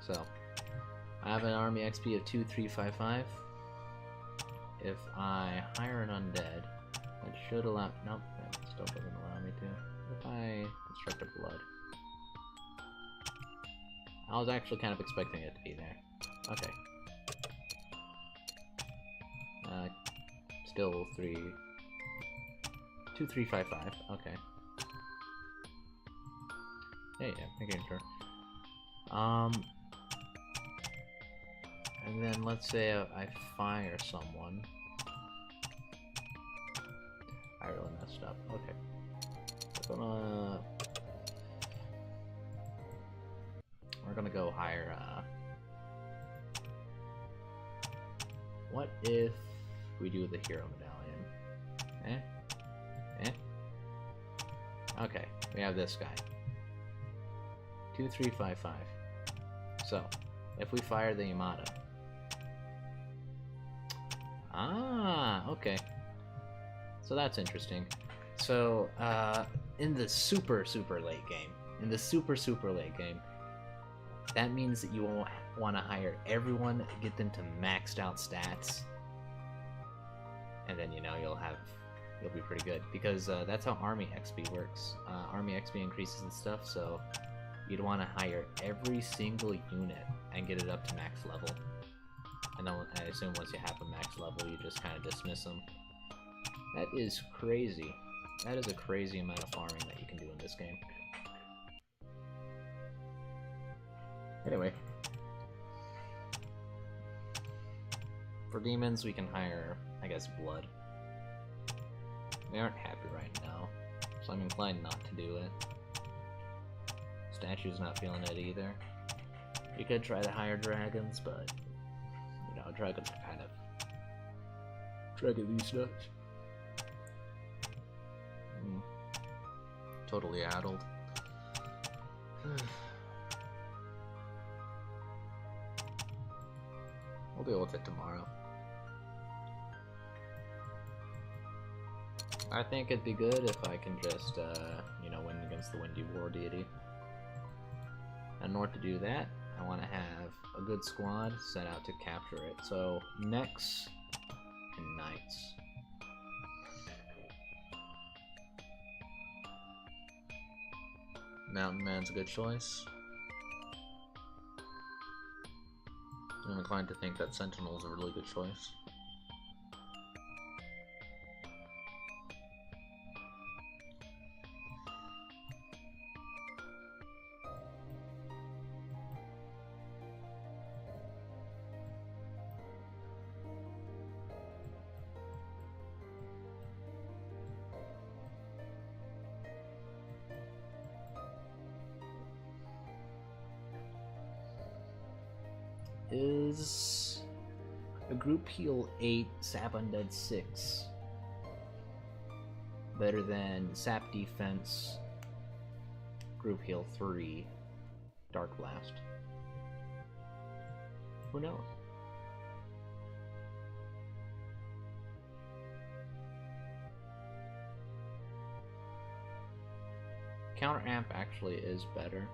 So, I have an army XP of 2355. If I hire an undead, that should allow... Nope, that still doesn't allow me to. If I construct a blood. I was actually kind of expecting it to be there. Okay. Still 2355, okay. Yeah, making sure. And then let's say I fire someone. I really messed up. Okay. We're gonna go hire, what if we do the hero medallion? Okay, we have this guy. 2355. So, if we fire the Yamada. Ah, okay. So that's interesting. So, in the super late game, that means that you won't want to hire everyone, get them to maxed out stats, and then, you know, you'll be pretty good, because that's how Army XP works. Army XP increases and stuff, so you'd want to hire every single unit and get it up to max level. And then I assume once you have a max level, you just kind of dismiss them. That is crazy. That is a crazy amount of farming that you can do in this game. Anyway. For demons, we can hire, I guess, blood. They aren't happy right now, so I'm inclined not to do it. Statue's not feeling it either. You could try to hire dragons, but, you know, dragons are kind of dragging these nuts. Totally addled. We'll deal with it tomorrow. I think it'd be good if I can just, you know, win against the Windy War Deity. And in order to do that, I want to have a good squad set out to capture it. So, mechs and knights. Mountain Man's a good choice. I'm inclined to think that Sentinel's a really good choice. Is a group heal 8, sap undead 6 better than sap defense group heal 3 dark blast? Who knows? Counter amp actually is better.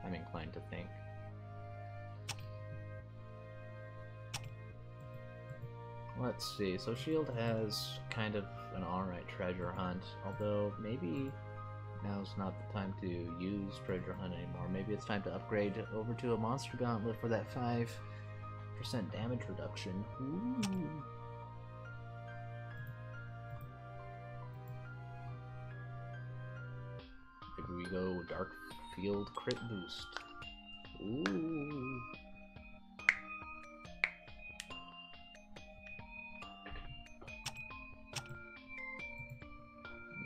I'm inclined to think. Let's see, so Shield has kind of an alright treasure hunt, although maybe now's not the time to use treasure hunt anymore. Maybe it's time to upgrade over to a monster gauntlet for that 5% damage reduction. Ooh. Maybe we go Dark Field crit boost. Ooh.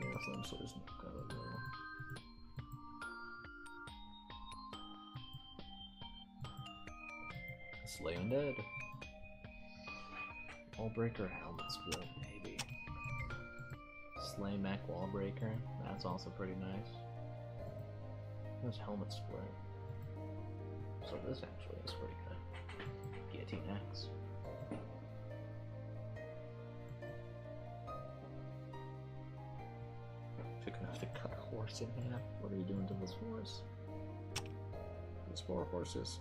Yeah, Flame Sword's not gonna go. Slay Undead. Wallbreaker, Helmet Split, maybe. Slay Mech Wallbreaker, that's also pretty nice. There's Helmet Split. So this actually is pretty good. Guillotine Axe. If you're gonna have to cut a horse in half, what are you doing to this horse? There's 4 horses.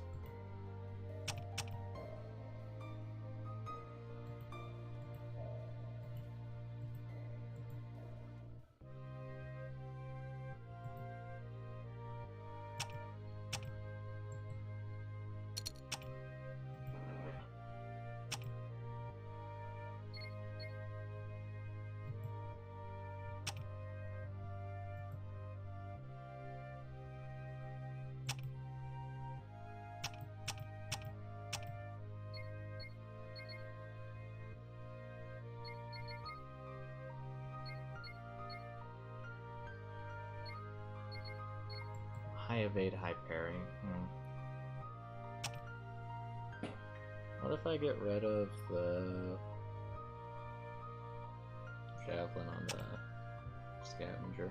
High evade, high parry. What if I get rid of the javelin on the scavenger?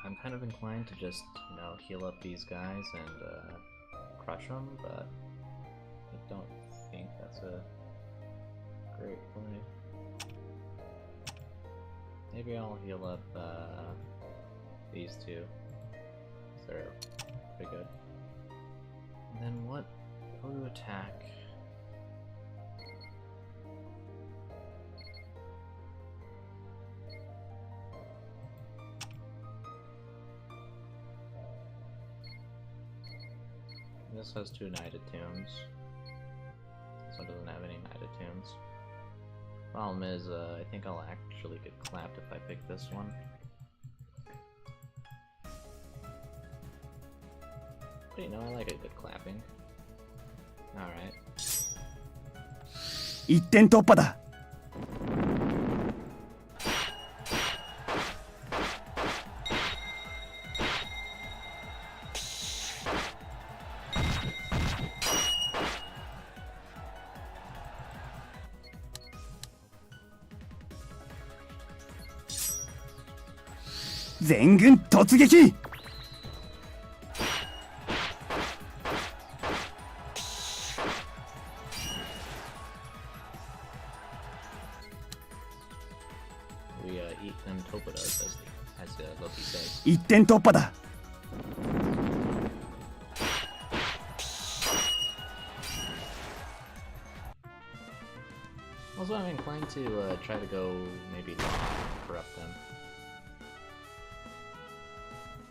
I'm kind of inclined to just, you know, heal up these guys and crush them, but I don't think that's a great play. Maybe I'll heal up these two. They're pretty good. And then what? Go to attack. This has 2 Knighted Tunes. This one doesn't have any Knighted Tunes. Problem is, I think I'll actually get clapped if I pick this one. But you know, I like a good clapping. Alright. 一点突破だ。全軍突撃。We eat them topadas, as Loki says. 一点突破だ。Also, I'm inclined to try to go maybe corrupt them.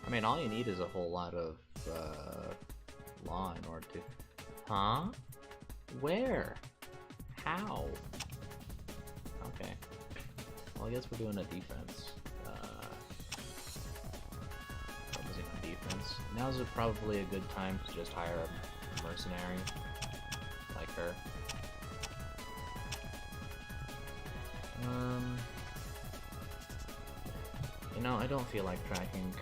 I mean, all you need is a whole lot of law in order to... Huh? Where? How? Okay. Well, I guess we're doing a defense. Focusing on defense. Now's probably a good time to just hire a mercenary like her. You know, I don't feel like tracking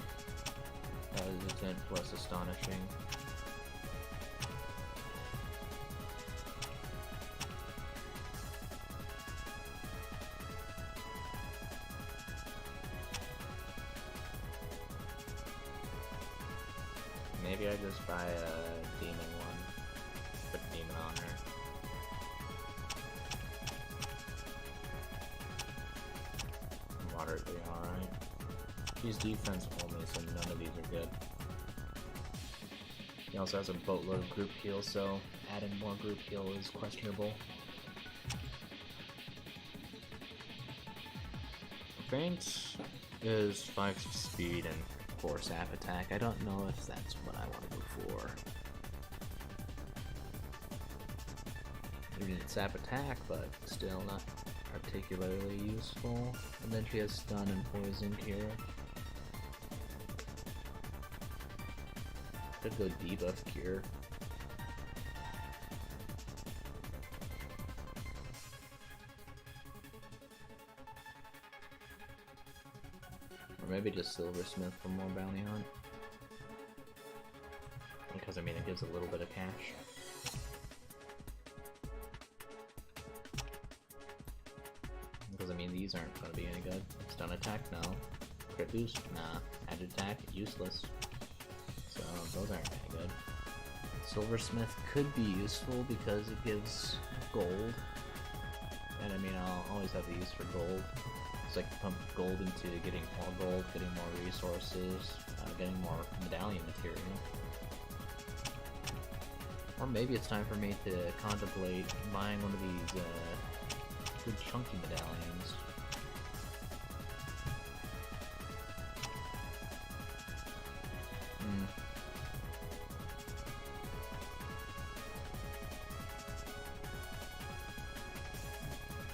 Hesitant plus Astonishing. Maybe I just buy a demon one. Put demon on her. Moderately alright. She's defense only, so none of these are good. He also has a boatload of group heal, so adding more group heal is questionable. Feint is 5 speed and 4 sap attack. I don't know if that's what I want to go for. Maybe it's sap attack, but still not particularly useful. And then she has stun and poison here. Could go debuff cure. Or maybe just silversmith for more bounty hunt. Because I mean it gives a little bit of cash. Because I mean these aren't gonna be any good. Stun attack, no. Crit boost, nah. Edge attack, useless. So those aren't any good. Silversmith could be useful because it gives gold. And I mean I'll always have the use for gold. It's like pump gold into getting more gold, getting more resources, getting more medallion material. Or maybe it's time for me to contemplate buying one of these good chunky medallions.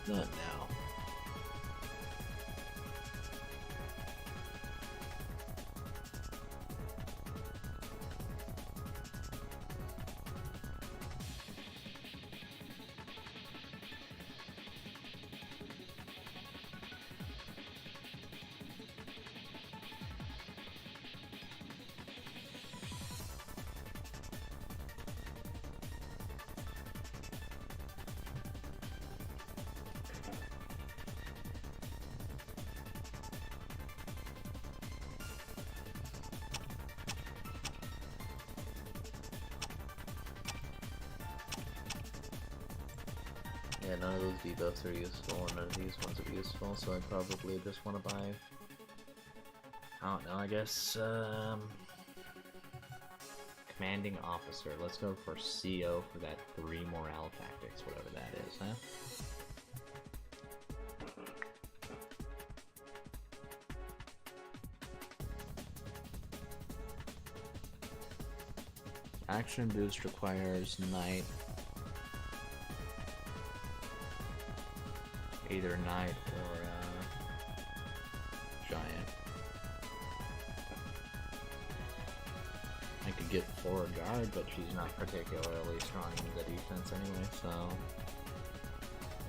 Not now. Yeah, none of those debuffs are useful, and none of these ones are useful, so I probably just want to buy... I don't know, I guess, Commanding Officer. Let's go for CO for that 3 morale tactics, whatever that is, huh? Action boost requires Knight. Either Knight or Giant. I could get 4 guard, but she's not particularly strong in the defense anyway, so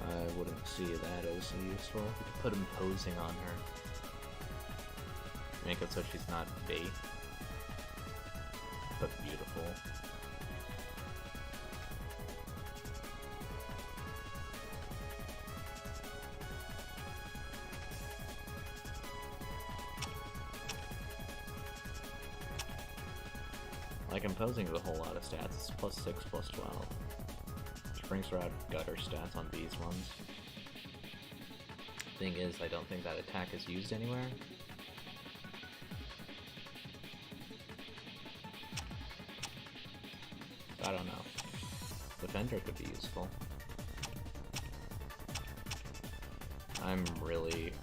I wouldn't see that as useful. We could put imposing on her. Make it so she's not bait, but beautiful. Like, imposing is a whole lot of stats. It's +6, +12. Springs Rod gutter stats on these ones. Thing is, I don't think that attack is used anywhere. I don't know. Defender could be useful. I'm really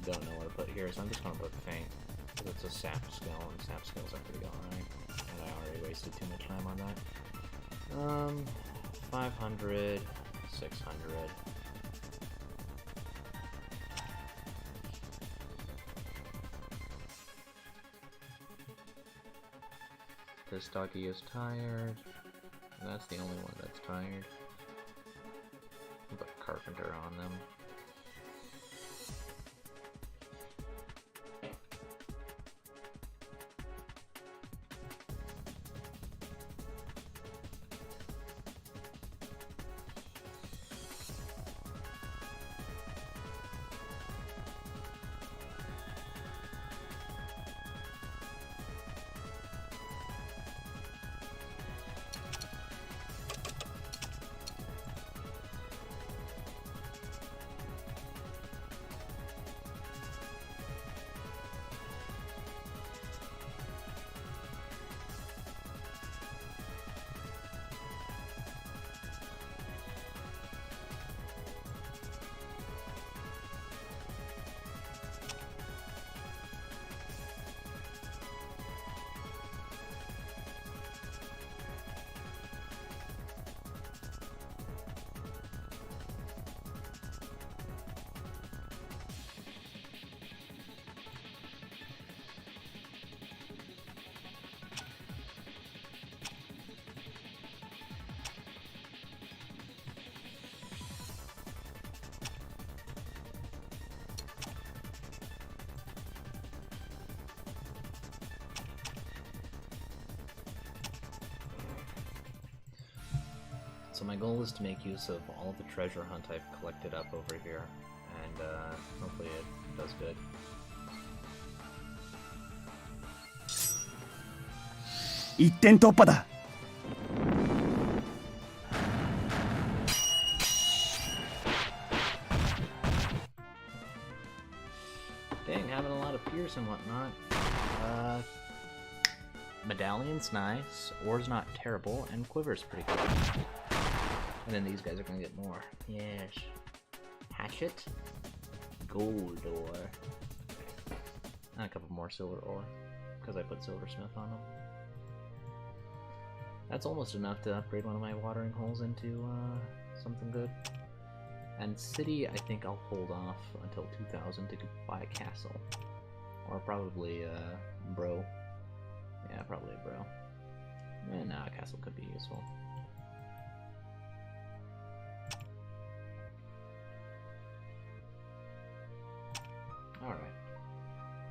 don't know what to put here, so I'm just gonna put Feint. Because it's a sap skill, and sap skills are pretty alright. And I already wasted too much time on that. 500, 600. This doggy is tired. That's the only one that's tired. I'll put Carpenter on them. So my goal is to make use of all the treasure hunt I've collected up over here, and hopefully it does good. Itten突破だ. Dang, having a lot of Pierce and whatnot. Medallion's nice, Ore's not terrible, and Quiver's pretty good. And then these guys are gonna get more. Yes. Hatchet. Gold ore. And a couple more silver ore, because I put silversmith on them. That's almost enough to upgrade one of my watering holes into something good. And city, I think I'll hold off until 2000 to buy a castle. Or probably bro. Yeah, probably a bro. Nah, a castle could be useful. Alright.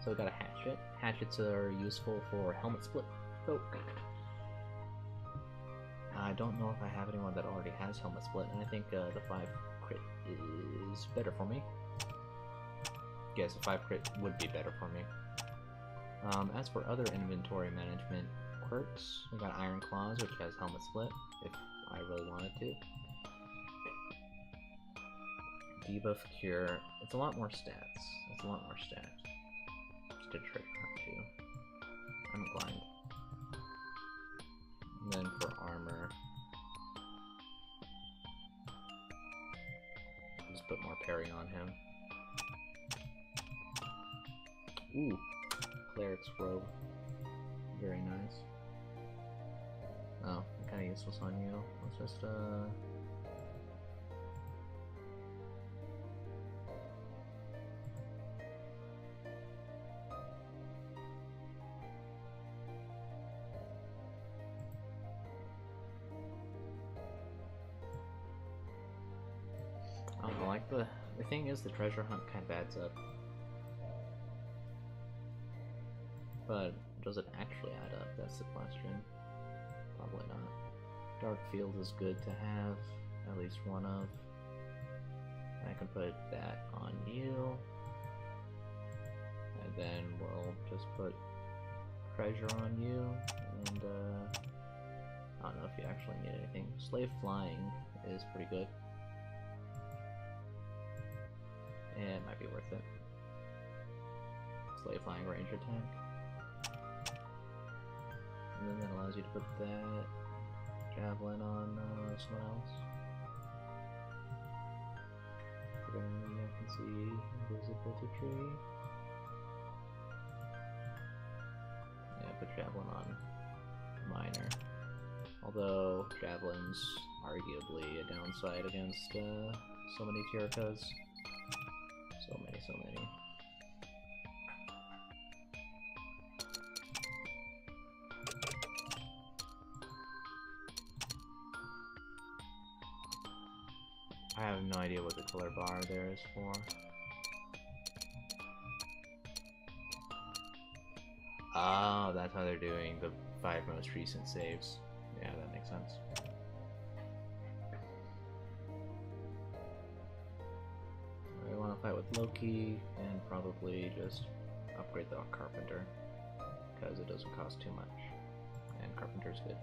So we got a hatchet. Hatchets are useful for helmet split folk. I don't know if I have anyone that already has helmet split, and I think the 5 crit is better for me. Yes, a 5 crit would be better for me. As for other inventory management quirks, we got Iron Claws, which has helmet split, if I really wanted to. Debuff Cure, it's a lot more stats. It's a lot more stats. Just a trick hunt too. I'm blind. And then for armor, just put more parry on him. Ooh, Cleric's Robe. Very nice. Oh, kind of useless on you. Let's just, I don't know, like the thing is the treasure hunt kind of adds up. But does it actually add up? That's the question. Probably not. Dark Field is good to have, at least one of. I can put that on you. And then we'll just put treasure on you, and I don't know if you actually need anything. Slave Flying is pretty good. And it might be worth it. Slave Flying range attack. And then that allows you to put that javelin on someone else. Then I can see invisible to tree. Yeah, put javelin on miner. Although javelin's arguably a downside against so many Tirikas. So many. I have no idea what the color bar there is for. Oh, that's how they're doing the 5 most recent saves. Yeah, that makes sense. I want to fight with Loki and probably just upgrade the Carpenter because it doesn't cost too much, and Carpenter's good.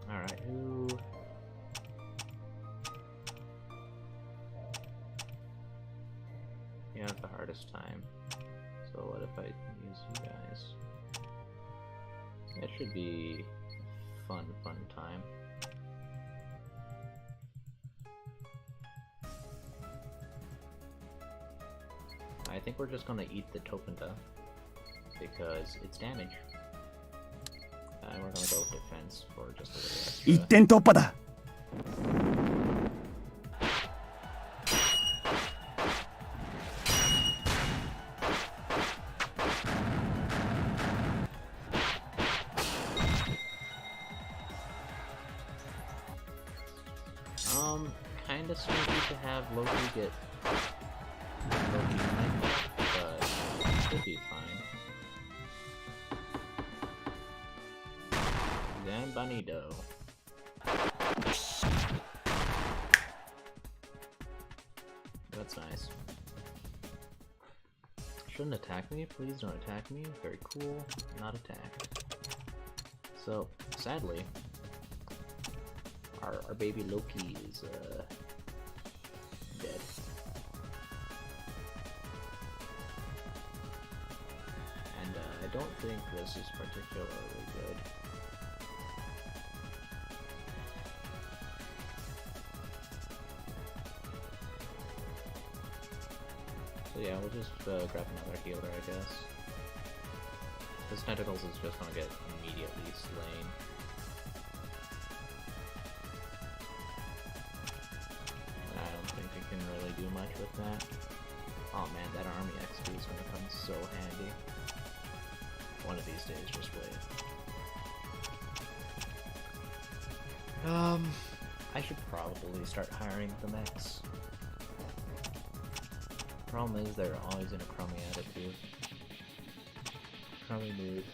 Alright, who... You have the hardest time. So what if I use you guys? It should be a fun time. I think we're just gonna eat the Topenta because it's damage. And we're gonna go with defense for just a little extra. 一点突破だ Kinda sneaky to have Loki get Loki like that, but it should be fine. Then Bonito. That's nice. Shouldn't attack me, please don't attack me. Very cool, not attacked. So, sadly, our baby Loki is dead. And I don't think this is particularly good. So yeah, we'll just grab another healer, I guess. This Tentacles is just gonna get immediately slain. with that. Oh man, that army XP is gonna come so handy. One of these days, just wait. I should probably start hiring the mechs. Problem is, they're always in a crummy attitude. Crummy mood.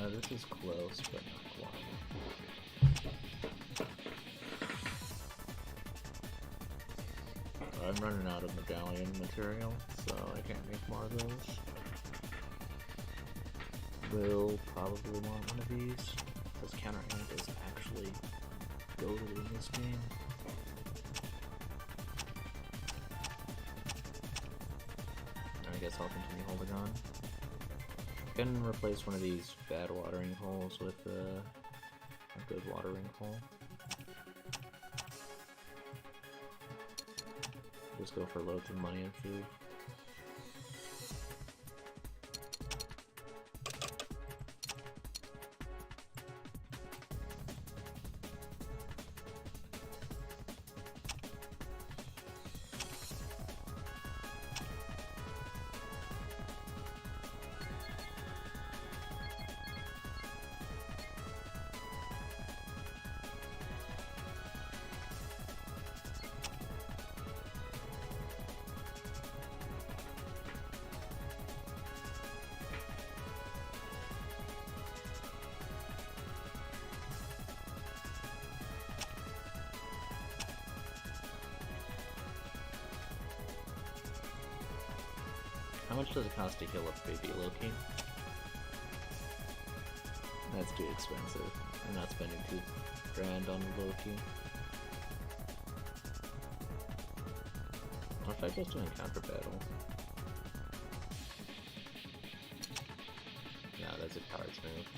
This is close, but not quite. I'm running out of medallion material, so I can't make more of those. Will probably want one of these, because counter ink is actually goated in this game. I guess I'll continue holding on. I can replace one of these bad watering holes with a good watering hole. Just go for loads of money and food. How much does it cost to heal up baby Loki? That's too expensive. I'm not spending $2,000 on Loki. What if I just do encounter battle? No, that's a card's move.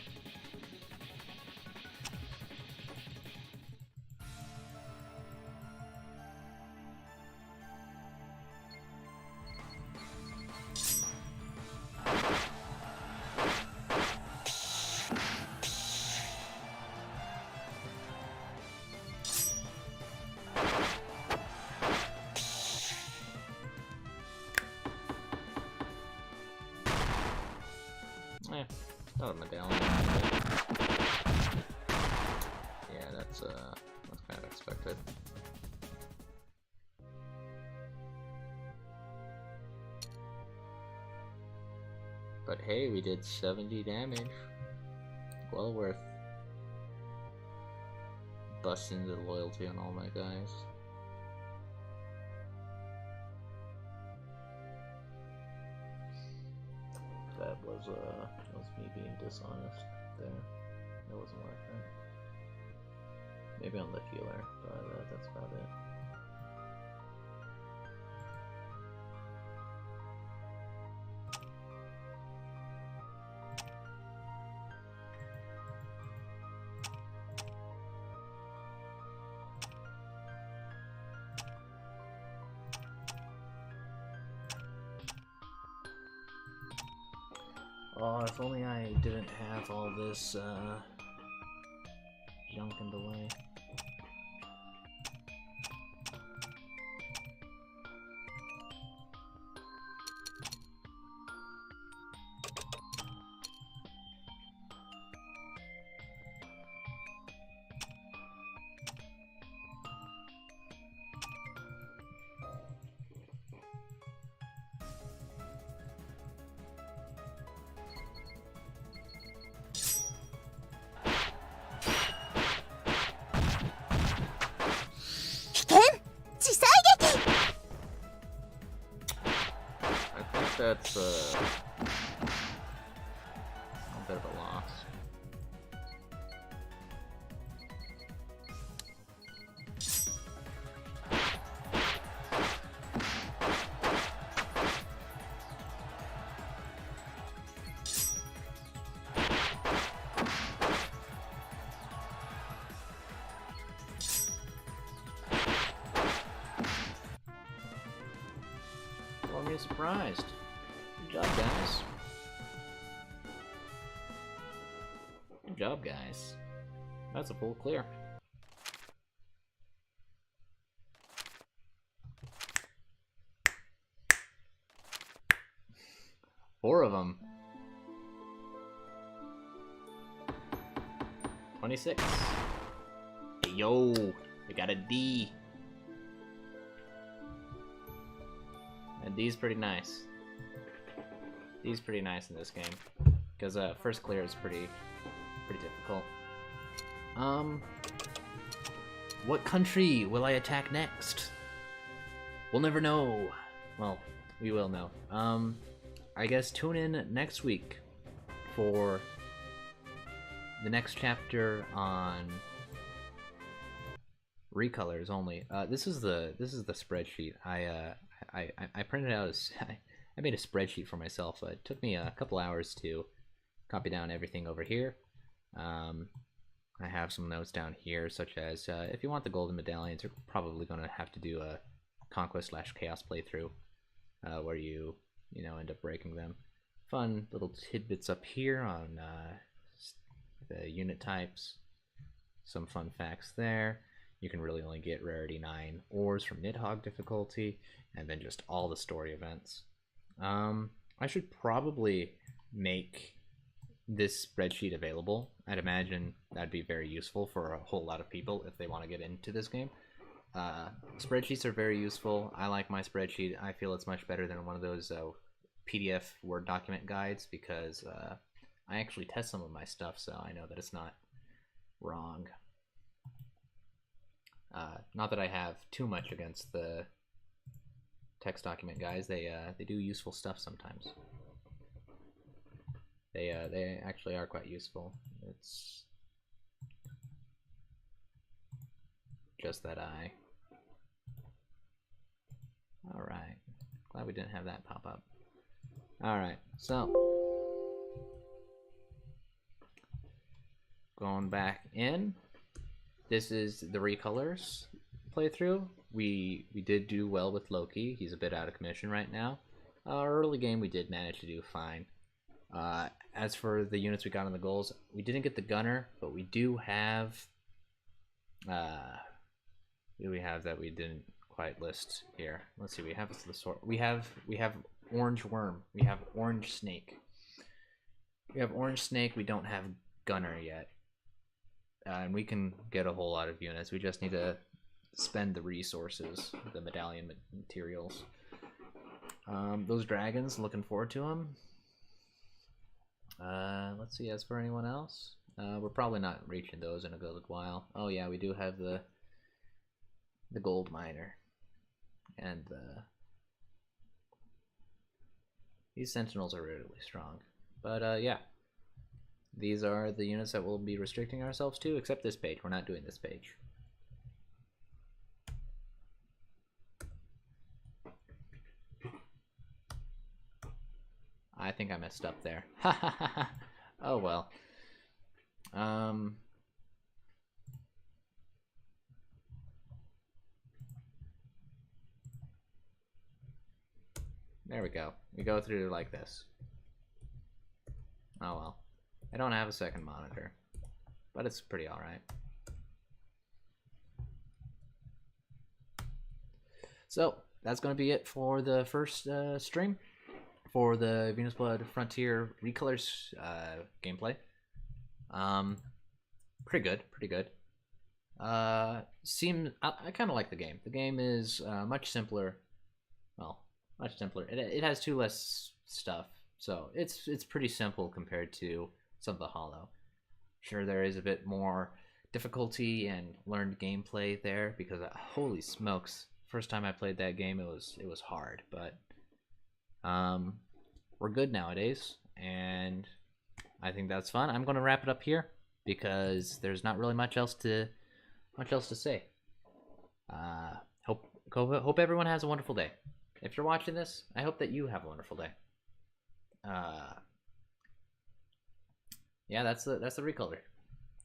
Not a medallion. Yeah, that's kind of expected. But hey, we did 70 damage. Well worth busting the loyalty on all my guys. That was me being dishonest there. It wasn't worth it. Maybe on the healer, but that's about it. Oh, if only I didn't have all this junk in the way. That's a bit of a loss. Well, I'm surprised. Good job, guys. Good job, guys. That's a full clear. 4 of them. 26. Hey, yo, we got a D. And D's pretty nice. D's pretty nice in this game, because first clear is pretty difficult. What country will I attack next? We'll never know. Well, we will know. I guess tune in next week for the next chapter on Recolors only. This is the spreadsheet. I printed out I made a spreadsheet for myself. It took me a couple hours to copy down everything over here. I have some notes down here, such as if you want the golden medallions, you're probably going to have to do a conquest/chaos playthrough where you end up breaking them. Fun little tidbits up here on the unit types. Some fun facts there. You can really only get rarity 9 ores from Nidhogg difficulty, and then just all the story events. I should probably make this spreadsheet available. I'd imagine that'd be very useful for a whole lot of people if they want to get into this game. Spreadsheets are very useful. I like my spreadsheet. I feel it's much better than one of those PDF Word document guides, because I actually test some of my stuff, so I know that it's not wrong. Not that I have too much against the text document guys. They do useful stuff sometimes. They actually are quite useful. It's just that Alright. Glad we didn't have that pop up. Alright, so going back in. This is the Recolors playthrough. We did do well with Loki. He's a bit out of commission right now. Our early game we did manage to do fine. As for the units we got on the goals, we didn't get the gunner, but we do have who do we have that we didn't quite list here? Let's see. We have the sort. We have orange worm. We have orange snake. We have orange snake. We don't have gunner yet, and we can get a whole lot of units. We just need to spend the resources, the medallion materials. Those dragons, looking forward to them. Let's see, as for anyone else, we're probably not reaching those in a good while. Oh yeah, we do have the gold miner, and these sentinels are really strong. But yeah, these are the units that we'll be restricting ourselves to, except this page. We're not doing this page. I think I messed up there. Oh well. There we go. We go through like this. Oh well. I don't have a second monitor, but it's pretty alright. So that's going to be it for the first stream for the Venus Blood Frontier Recolors gameplay. Pretty good. I kind of like the game. The game is much simpler. Well, much simpler. It has 2 less stuff, so it's pretty simple compared to some of the Hollow. Sure, there is a bit more difficulty and learned gameplay there, because holy smokes, first time I played that game it was hard, but we're good nowadays, and I think that's fun. I'm going to wrap it up here because there's not really much else to say. Hope everyone has a wonderful day. If you're watching this, I hope that you have a wonderful day. Yeah, that's the Recolor.